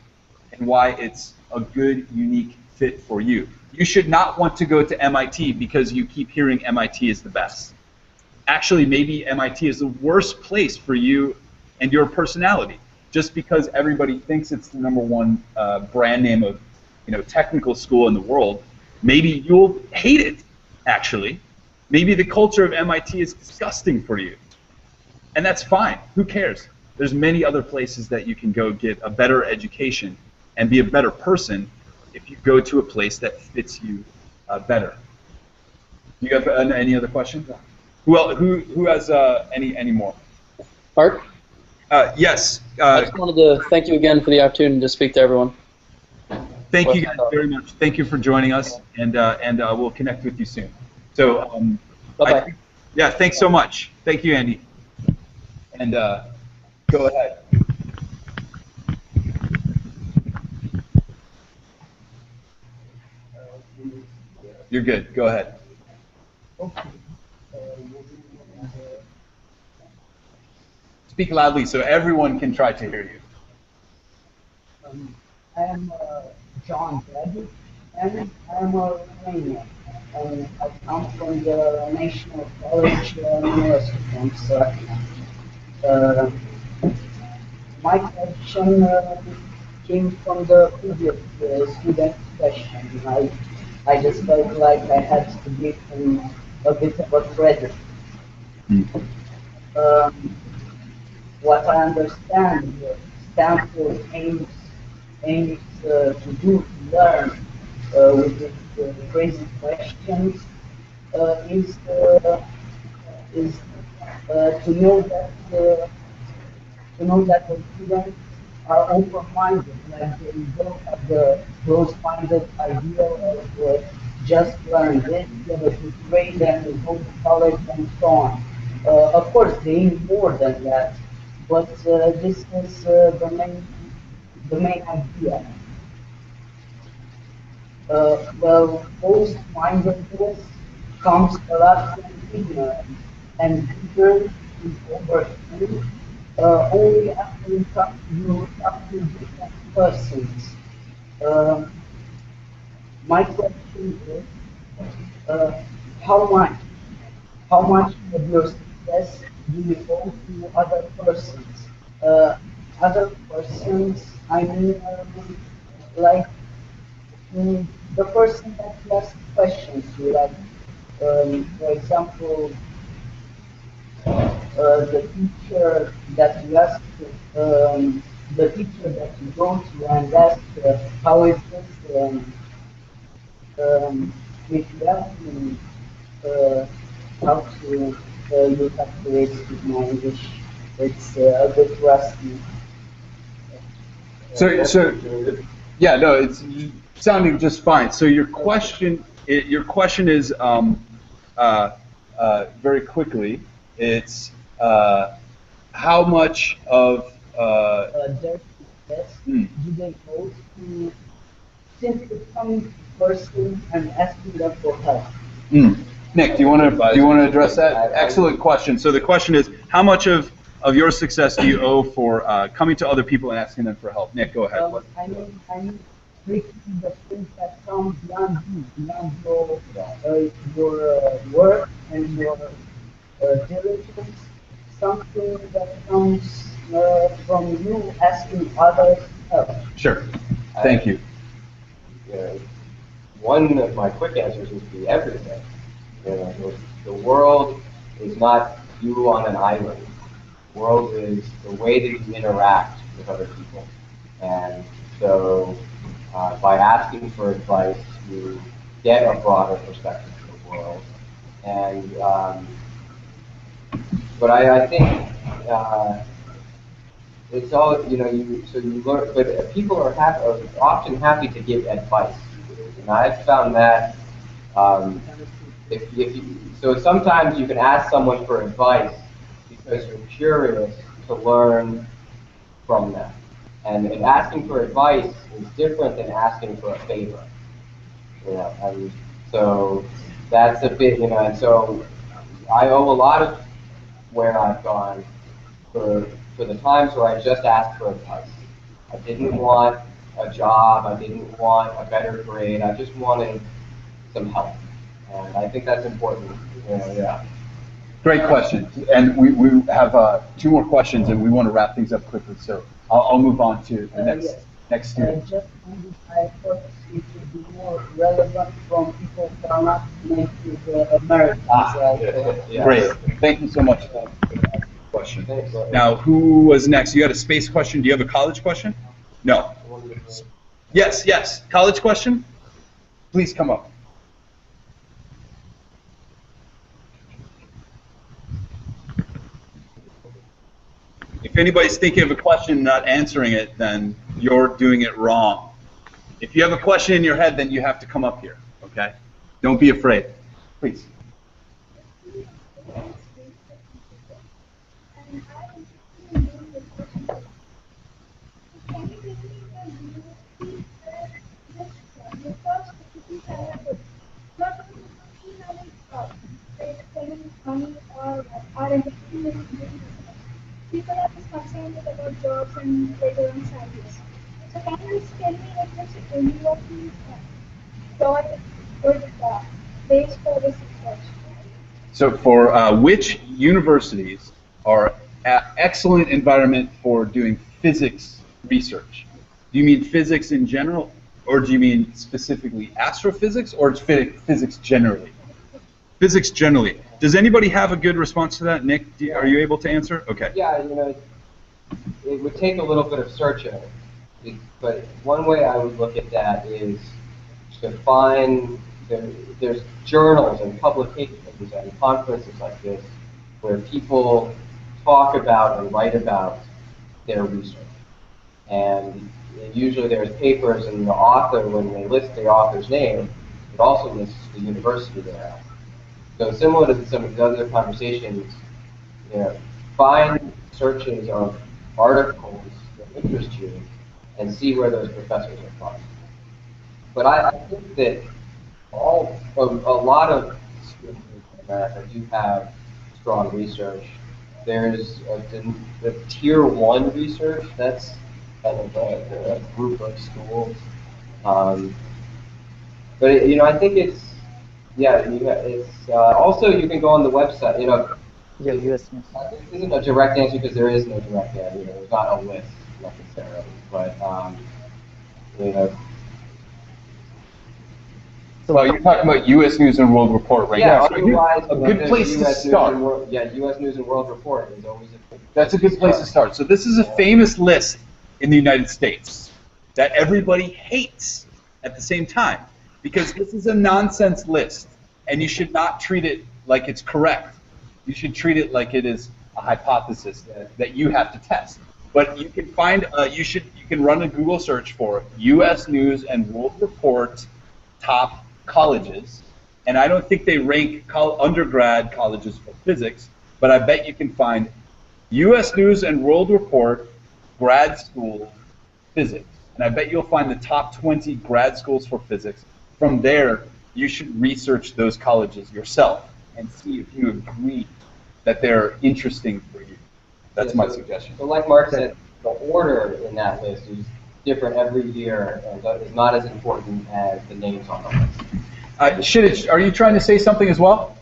and why it's a good, unique fit for you. You should not want to go to MIT because you keep hearing MIT is the best. Actually, maybe MIT is the worst place for you and your personality, just because everybody thinks it's the #1 brand name of, you know, technical school in the world. Maybe you'll hate it, actually. Maybe the culture of MIT is disgusting for you. And that's fine. Who cares? There's many other places that you can go get a better education and be a better person if you go to a place that fits you better. You have any other questions? Well, who has any more? Bart? Yes. I just wanted to thank you again for the opportunity to speak to everyone. Thank you guys very much. Thank you for joining us, and we'll connect with you soon. So, bye-bye. Yeah, thanks so much. Thank you, Andy. And go ahead. You're good. Go ahead. Speak loudly so everyone can try to hear you. I am John Bradley, and I am a Romanian, and I come from the National College University from Serbia. My question came from the previous student question. I just felt like I had to give him a bit of a credit. What I understand, Stanford aims to do, to learn with these crazy questions is to know that the students are open-minded, like they don't have the closed-minded idea of just learn this, get a good grade, and go to college and so on. Of course, they need more than that, but this is the main idea. Well, closed-mindedness comes a lot from ignorance, and ignorance is overcome only after you talk to different persons. My question is, how much of your success do you owe to other persons? Other persons, I mean, like the person that you ask questions to, like, for example, the teacher that you ask, the teacher that you go to and ask, how is this? If you ask me how to, you have to speak my English. It's a bit rusty. So yeah, no, it's sounding just fine. So your question is very quickly. It's how much of their success do they owe to simply coming to person and asking them for help? Nick, do you want to address that? Excellent question. So the question is, how much of your success do you owe for coming to other people and asking them for help? Nick, go ahead. I mean, strictly the things that come beyond you, beyond your work and your diligence, something that comes from you asking others help. Sure. Thank you. One of my quick answers would be everything. The world is not you on an island. The world is the way that you interact with other people. And so By asking for advice, you get a broader perspective of the world. And but I think it's all, you know, so you learn, but people are often happy to give advice. And I've found that if you, so sometimes you can ask someone for advice because you're curious to learn from them. And asking for advice is different than asking for a favor. You know, and so that's a bit, you know, and so I owe a lot of where I've gone for the times where I just asked for advice. I didn't want a job, I didn't want a better grade, I just wanted some help. And I think that's important. You know, yeah. Great question. And we have 2 more questions, and we want to wrap things up quickly. So I'll move on to the next student. Just on this, I thought it would be more relevant from people that are not native Americans. Yeah. Great. Thank you so much for that question. Now, who was next? You had a space question. Do you have a college question? No. Yes, yes. College question? Please come up. If anybody's thinking of a question and not answering it, then you're doing it wrong. If you have a question in your head, then you have to come up here, okay? Don't be afraid. Please. People are just concerned about jobs and later on salaries. So can you just tell me like which universities provide good base for this research? So for which universities are an excellent environment for doing physics research? Do you mean physics in general, or do you mean specifically astrophysics, or physics generally? Physics generally. Does anybody have a good response to that? Nick, are you able to answer? Okay. Yeah, you know, it would take a little bit of searching, but one way I would look at that is to find, there's journals and publications and conferences like this where people talk about and write about their research. And usually there's papers, and the author, when they list the author's name, it also lists the university they're at. So similar to some of the other conversations, you know, find searches of articles that interest you and see where those professors are from. But I think that a lot of students in America do have strong research. There's the tier 1 research, that's kind of a group of schools. But you know, I think it's, yeah, it's also you can go on the website. You know, Yeah, US. this isn't a direct answer because there is no direct answer. You know, there's not a list necessarily, but you know. So you're talking about U.S. News and World Report right now. Otherwise, A good place to start. U.S. News and World Report is always a good. That's a good place to start. So this is a famous list in the United States that everybody hates at the same time, because this is a nonsense list, and you should not treat it like it's correct. You should treat it like it is a hypothesis that you have to test. But you can find, you can run a Google search for U.S. News and World Report top colleges, and I don't think they rank undergrad colleges for physics, but I bet you can find U.S. News and World Report grad school physics, and I bet you'll find the top 20 grad schools for physics. From there, you should research those colleges yourself and see if you agree that they're interesting for you. That's my suggestion. So like Mark said, the order in that list is different every year, and is not as important as the names on the list. Kshitij, are you trying to say something as well?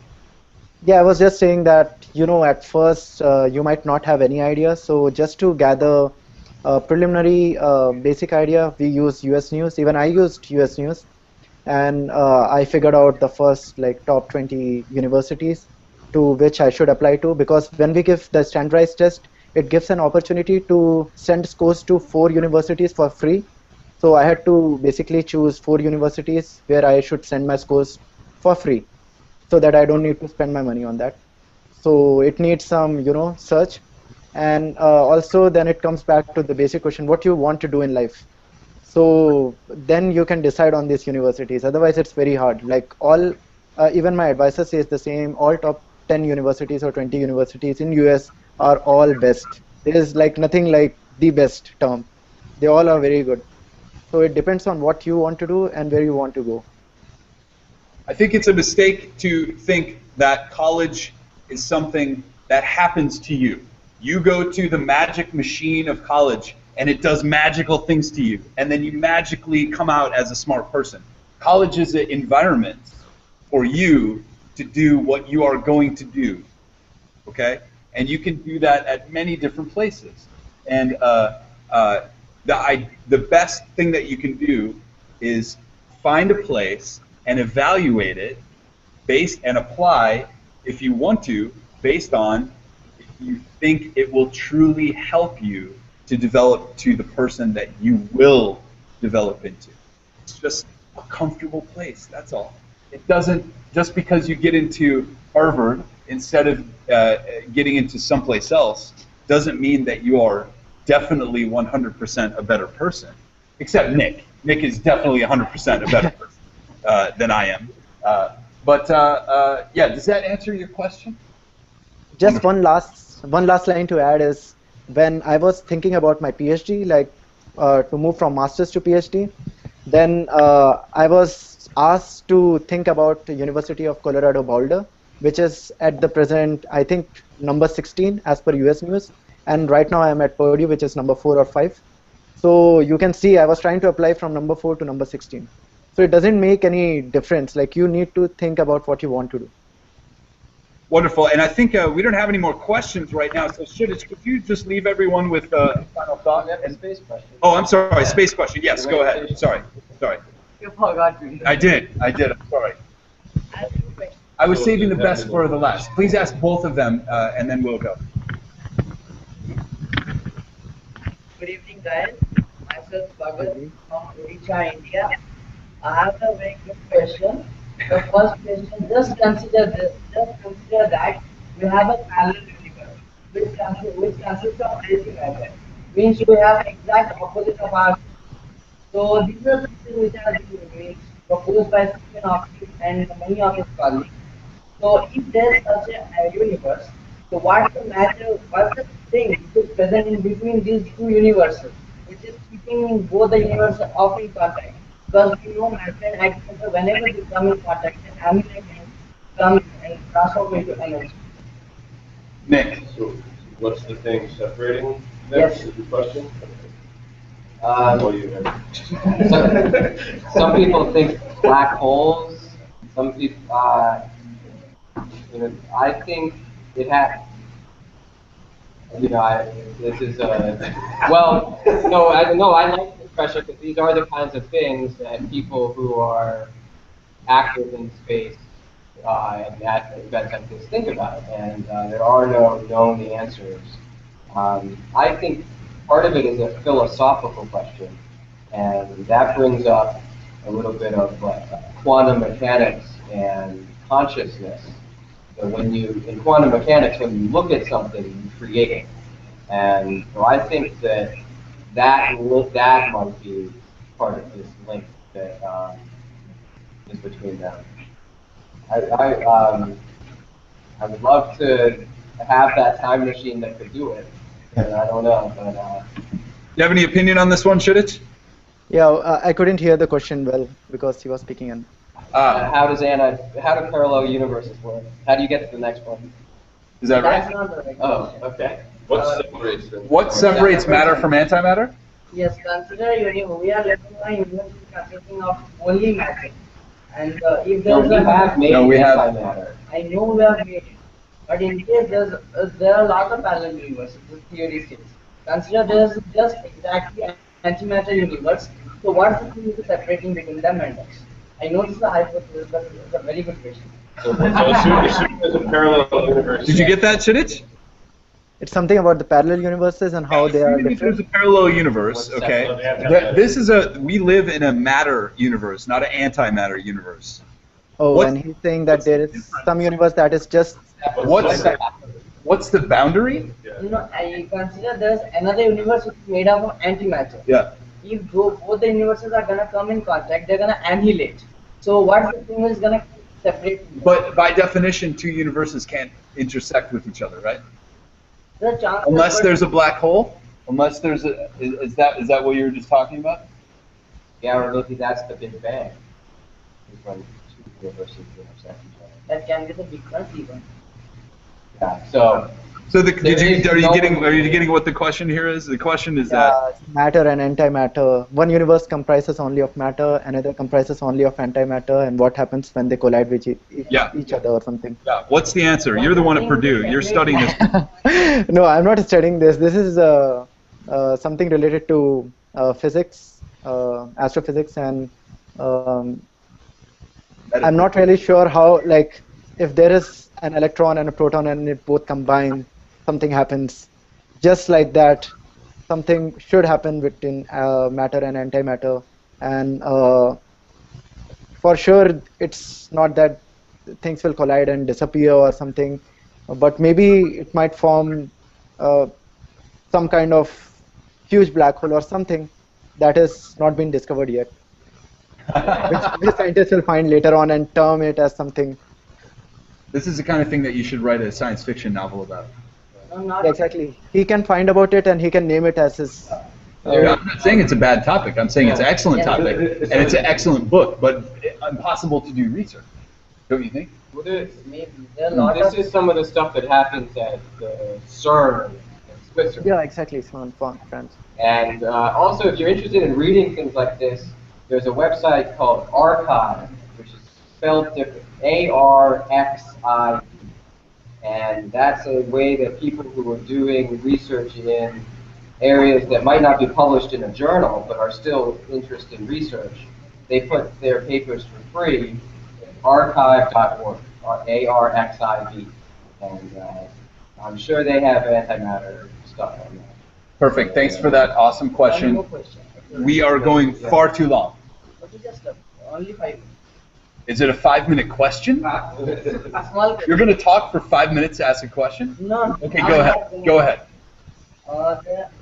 Yeah, I was just saying that, you know, at first you might not have any idea. So just to gather a preliminary basic idea, we use US News. Even I used US News. And I figured out the first top 20 universities to which I should apply to, because when we give the standardized test, it gives an opportunity to send scores to 4 universities for free. So I had to basically choose 4 universities where I should send my scores for free, so that I don't need to spend my money on that. So it needs some, search. And also then it comes back to the basic question, what you want to do in life. So then you can decide on these universities. Otherwise, it's very hard. Like even my advisor says the same. All top 10 universities or 20 universities in US are all best. There is like nothing like the best term. They all are very good. So it depends on what you want to do and where you want to go. I think it's a mistake to think that college is something that happens to you. You go to the magic machine of college and it does magical things to you, and then you magically come out as a smart person. College is an environment for you to do what you are going to do, okay? And you can do that at many different places. And the best thing that you can do is find a place and evaluate it and apply, if you want to, based on if you think it will truly help you to develop to the person that you will develop into. It's just a comfortable place, that's all. It doesn't, just because you get into Harvard instead of getting into someplace else, doesn't mean that you are definitely 100% a better person. Except Nick. Nick is definitely 100% a better person than I am. Yeah, does that answer your question? Just one last line to add is, when I was thinking about my PhD, like to move from master's to PhD, then I was asked to think about the University of Colorado Boulder, which is at the present, I think, number 16 as per US News. And right now I'm at Purdue, which is number 4 or 5. So you can see I was trying to apply from number 4 to number 16. So it doesn't make any difference. Like, you need to think about what you want to do. Wonderful, and I think we don't have any more questions right now, so Kshitij, could you just leave everyone with a final thought? A space question. Oh, I'm sorry, space question. Yes, go ahead. Sorry. You forgot to. I did. I'm sorry. I was saving the best for the last. Please ask both of them, and then we'll go. Good evening, guys. Myself, Bhagat from Odisha, India. I have a very good question. The first question, just consider this. Just consider that we have a parallel universe which consists of basic matter. Means we have exact opposite of ours. So these are the things which are being proposed by Stephen Hawking and many of his colleagues. So if there is such a universe, so what's the thing which is present in between these two universes, which is keeping both the universes off in contact? Because we know matter and antimatter, whenever they come in contact, then amulets come and transform into energy. Nick. So what's the thing separating them? Yes. Is your question? Some people think black holes. Some people, I think it has. This is well, I like the pressure because these are the kinds of things that people who are active in space and at events like this think about, and there are no known answers. I think part of it is a philosophical question, and that brings up a little bit of quantum mechanics and consciousness. So in quantum mechanics, when you look at something, you create it. And so I think that might be part of this link that is between them. I would love to have that time machine that could do it, and I don't know. But, Do you have any opinion on this one, Kshitij? Yeah, I couldn't hear the question well because he was speaking in. How do parallel universes work? How do you get to the next one? Is that right? That's not the right Oh, question. okay. What separates matter from antimatter? Yes, consider we are living in a universe consisting of only matter. And if No, there's we have made antimatter. I know we have made it. But in case there are lots of parallel universes, this theory says. Consider there's just exactly antimatter universe. So what's the thing separating between them and us? I know this is a hypothesis, but it's a very good question. So assume there's a parallel universe. Did you get that, Kshitij? it's something about the parallel universes and how they are Even if there's different. a parallel universe, okay, this is we live in a matter universe, not an antimatter universe. Oh, and he's saying that there is some universe that is just. What's the boundary? You know, I consider there's another universe which is made up of antimatter. Yeah. If both the universes are gonna come in contact, they're gonna annihilate. So what the thing is gonna separate them? But by definition, two universes can't intersect with each other, right? The chance Unless there's a black hole. Unless there's a is that what you were just talking about? Yeah, or maybe that's the Big Bang. When two universes intersect each other. that can be the Big Bang even. Yeah. So. So are you getting what the question here is? The question is that matter and antimatter. One universe comprises only of matter, another comprises only of antimatter, and what happens when they collide with each other or something. Yeah. What's the answer? You're the one at Purdue. You're studying this. No, I'm not studying this. This is something related to physics, astrophysics, and I'm not really sure how, like, if there is an electron and a proton and it both combine, something happens. Just like that, something should happen between matter and antimatter. And for sure, it's not that things will collide and disappear or something, but maybe it might form some kind of huge black hole or something that has not been discovered yet, which scientists will find later on and term it as something. This is the kind of thing that you should write a science fiction novel about. Yeah, exactly. He can find about it and he can name it as his. I'm not saying it's a bad topic. I'm saying it's an excellent topic, and it's an excellent book, but impossible to do research. Don't you think? Well, this is some of the stuff that happens at CERN in Switzerland. Yeah, exactly. France. And also, if you're interested in reading things like this, there's a website called Archive, which is spelled different. ARXIV. And that's a way that people who are doing research in areas that might not be published in a journal but are still interested in research, they put their papers for free at archive.org, ARXIV. And I'm sure they have antimatter stuff on that. Perfect. Thanks for that awesome question. We are going far too long. Okay, just only 5 minutes. Is it a 5-minute question? You're going to talk for 5 minutes to ask a question? No. Okay, go ahead. Go ahead.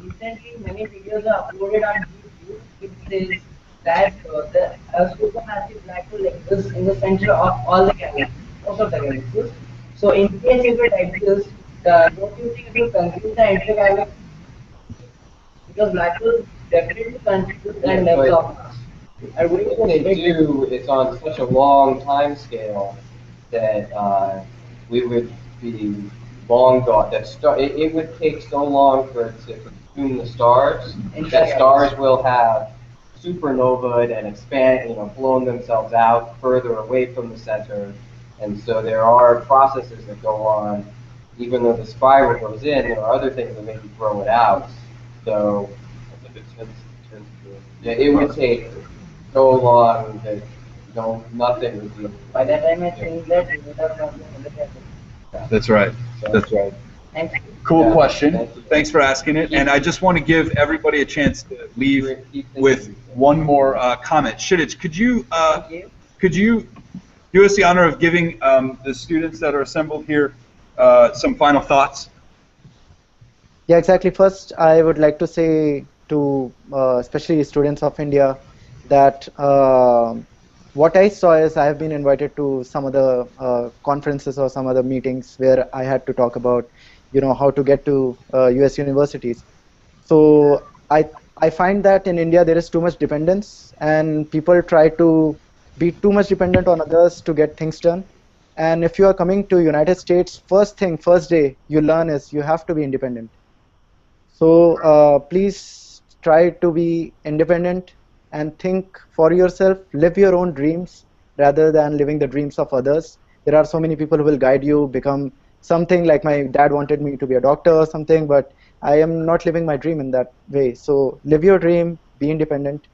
Recently, many videos are uploaded on YouTube. It says that the supermassive black hole exists in the center of all the galaxies, most of the galaxies. So, in case if it exists, don't you think it will consume the entire galaxy? Because black holes definitely contribute and left of us. I believe when they do, it's on such a long time scale that we would be long gone. It would take so long for it to consume the stars that stars will have supernovaed and expand, blown themselves out further away from the center. And so there are processes that go on. Even though the spiral goes in, there are other things that maybe throw it out. So it would take so long that nothing would be. By that time, I think that we would have done the That's right. That's right. Thank you. Cool question. Thanks for asking it. And I just want to give everybody a chance to leave with one more comment. Kshitij, could you do us the honor of giving the students that are assembled here some final thoughts? Yeah, exactly. First, I would like to say to especially students of India that what I saw is I have been invited to some of the conferences or some other meetings where I had to talk about, how to get to US universities. So I find that in India there is too much dependence and people try to be too much dependent on others to get things done. And if you are coming to United States, first day you learn is you have to be independent. So please try to be independent and think for yourself, live your own dreams rather than living the dreams of others. There are so many people who will guide you, become something like my dad wanted me to be a doctor or something, but I am not living my dream in that way. So live your dream, be independent,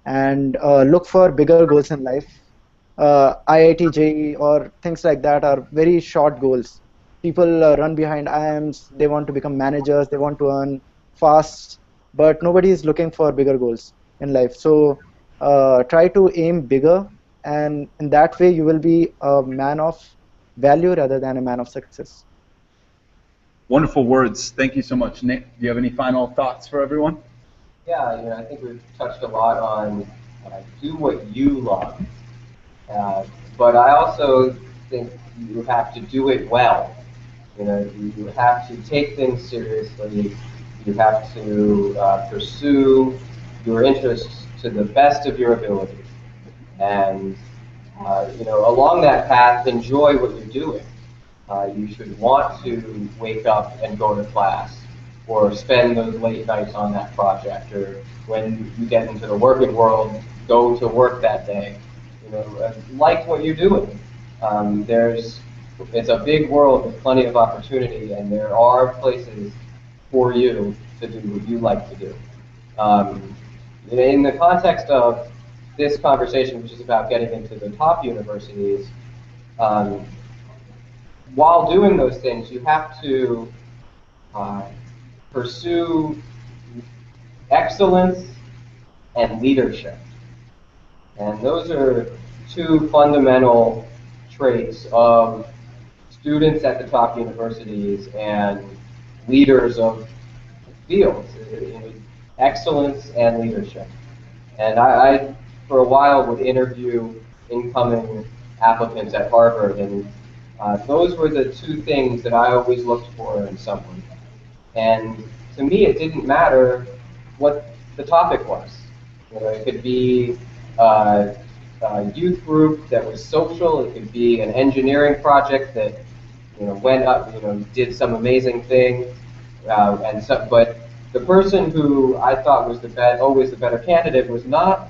and look for bigger goals in life. IIT, JEE, or things like that are very short goals. people run behind IIMs. They want to become managers. They want to earn fast, but nobody is looking for bigger goals in life. So try to aim bigger, and in that way you will be a man of value rather than a man of success. Wonderful words. Thank you so much, Nick. Do you have any final thoughts for everyone? Yeah, you know, I think we've touched a lot on do what you love, but I also think you have to do it well. You know, you have to take things seriously. You have to pursue your interests to the best of your ability, and you know, along that path, enjoy what you're doing. You should want to wake up and go to class, or spend those late nights on that project, or when you get into the working world, go to work that day. You know, like what you're doing. It's a big world with plenty of opportunity, and there are places for you to do what you like to do. In the context of this conversation, which is about getting into the top universities, while doing those things, you have to pursue excellence and leadership. And those are two fundamental traits of students at the top universities and leaders of fields, excellence and leadership. And I for a while, would interview incoming applicants at Harvard, and those were the two things that I always looked for in someone. And to me, it didn't matter what the topic was. You know, it could be a youth group that was social. It could be an engineering project that went up, did some amazing thing. But the person who I thought was always the better candidate was not.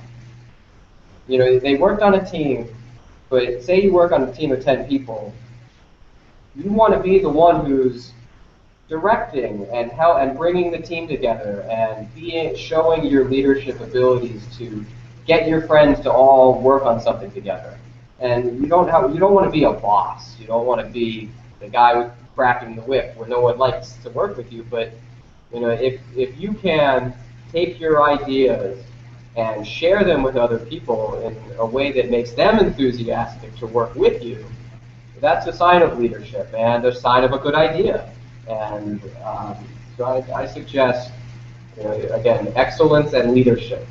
They worked on a team, but say you work on a team of 10 people, you want to be the one who's directing and bringing the team together and showing your leadership abilities to get your friends to all work on something together. And you don't want to be a boss. You don't want to be the guy with cracking the whip where no one likes to work with you. But if you can take your ideas and share them with other people in a way that makes them enthusiastic to work with you, that's a sign of leadership and a sign of a good idea. And so I suggest, again, excellence and leadership.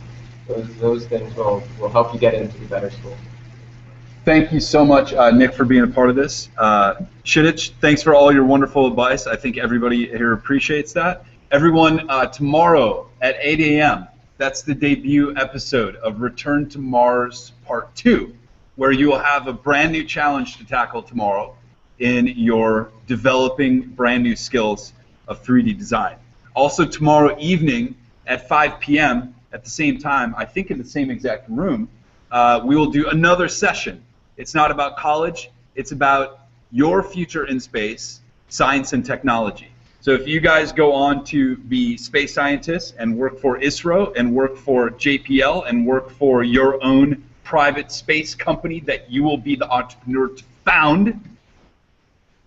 Those things will help you get into the better school. Thank you so much, Nick, for being a part of this. Kshitij, thanks for all your wonderful advice. I think everybody here appreciates that. Everyone, tomorrow at 8 a.m., that's the debut episode of Return to Mars Part 2, where you will have a brand new challenge to tackle tomorrow in your developing brand new skills of 3D design. Also tomorrow evening at 5 p.m. at the same time, I think in the same exact room, we will do another session. It's not about college, it's about your future in space, science and technology. So if you guys go on to be space scientists and work for ISRO and work for JPL and work for your own private space company that you will be the entrepreneur to found,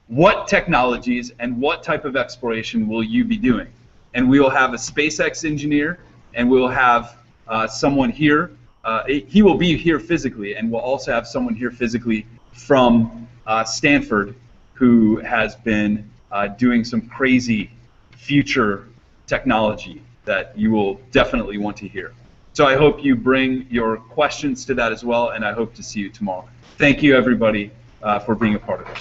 what technologies and what type of exploration will you be doing? And we will have a SpaceX engineer, and we'll have someone here. He will be here physically, and we'll also have someone here physically from Stanford who has been doing some crazy future technology that you will definitely want to hear. So I hope you bring your questions to that as well, and I hope to see you tomorrow. Thank you, everybody, for being a part of it.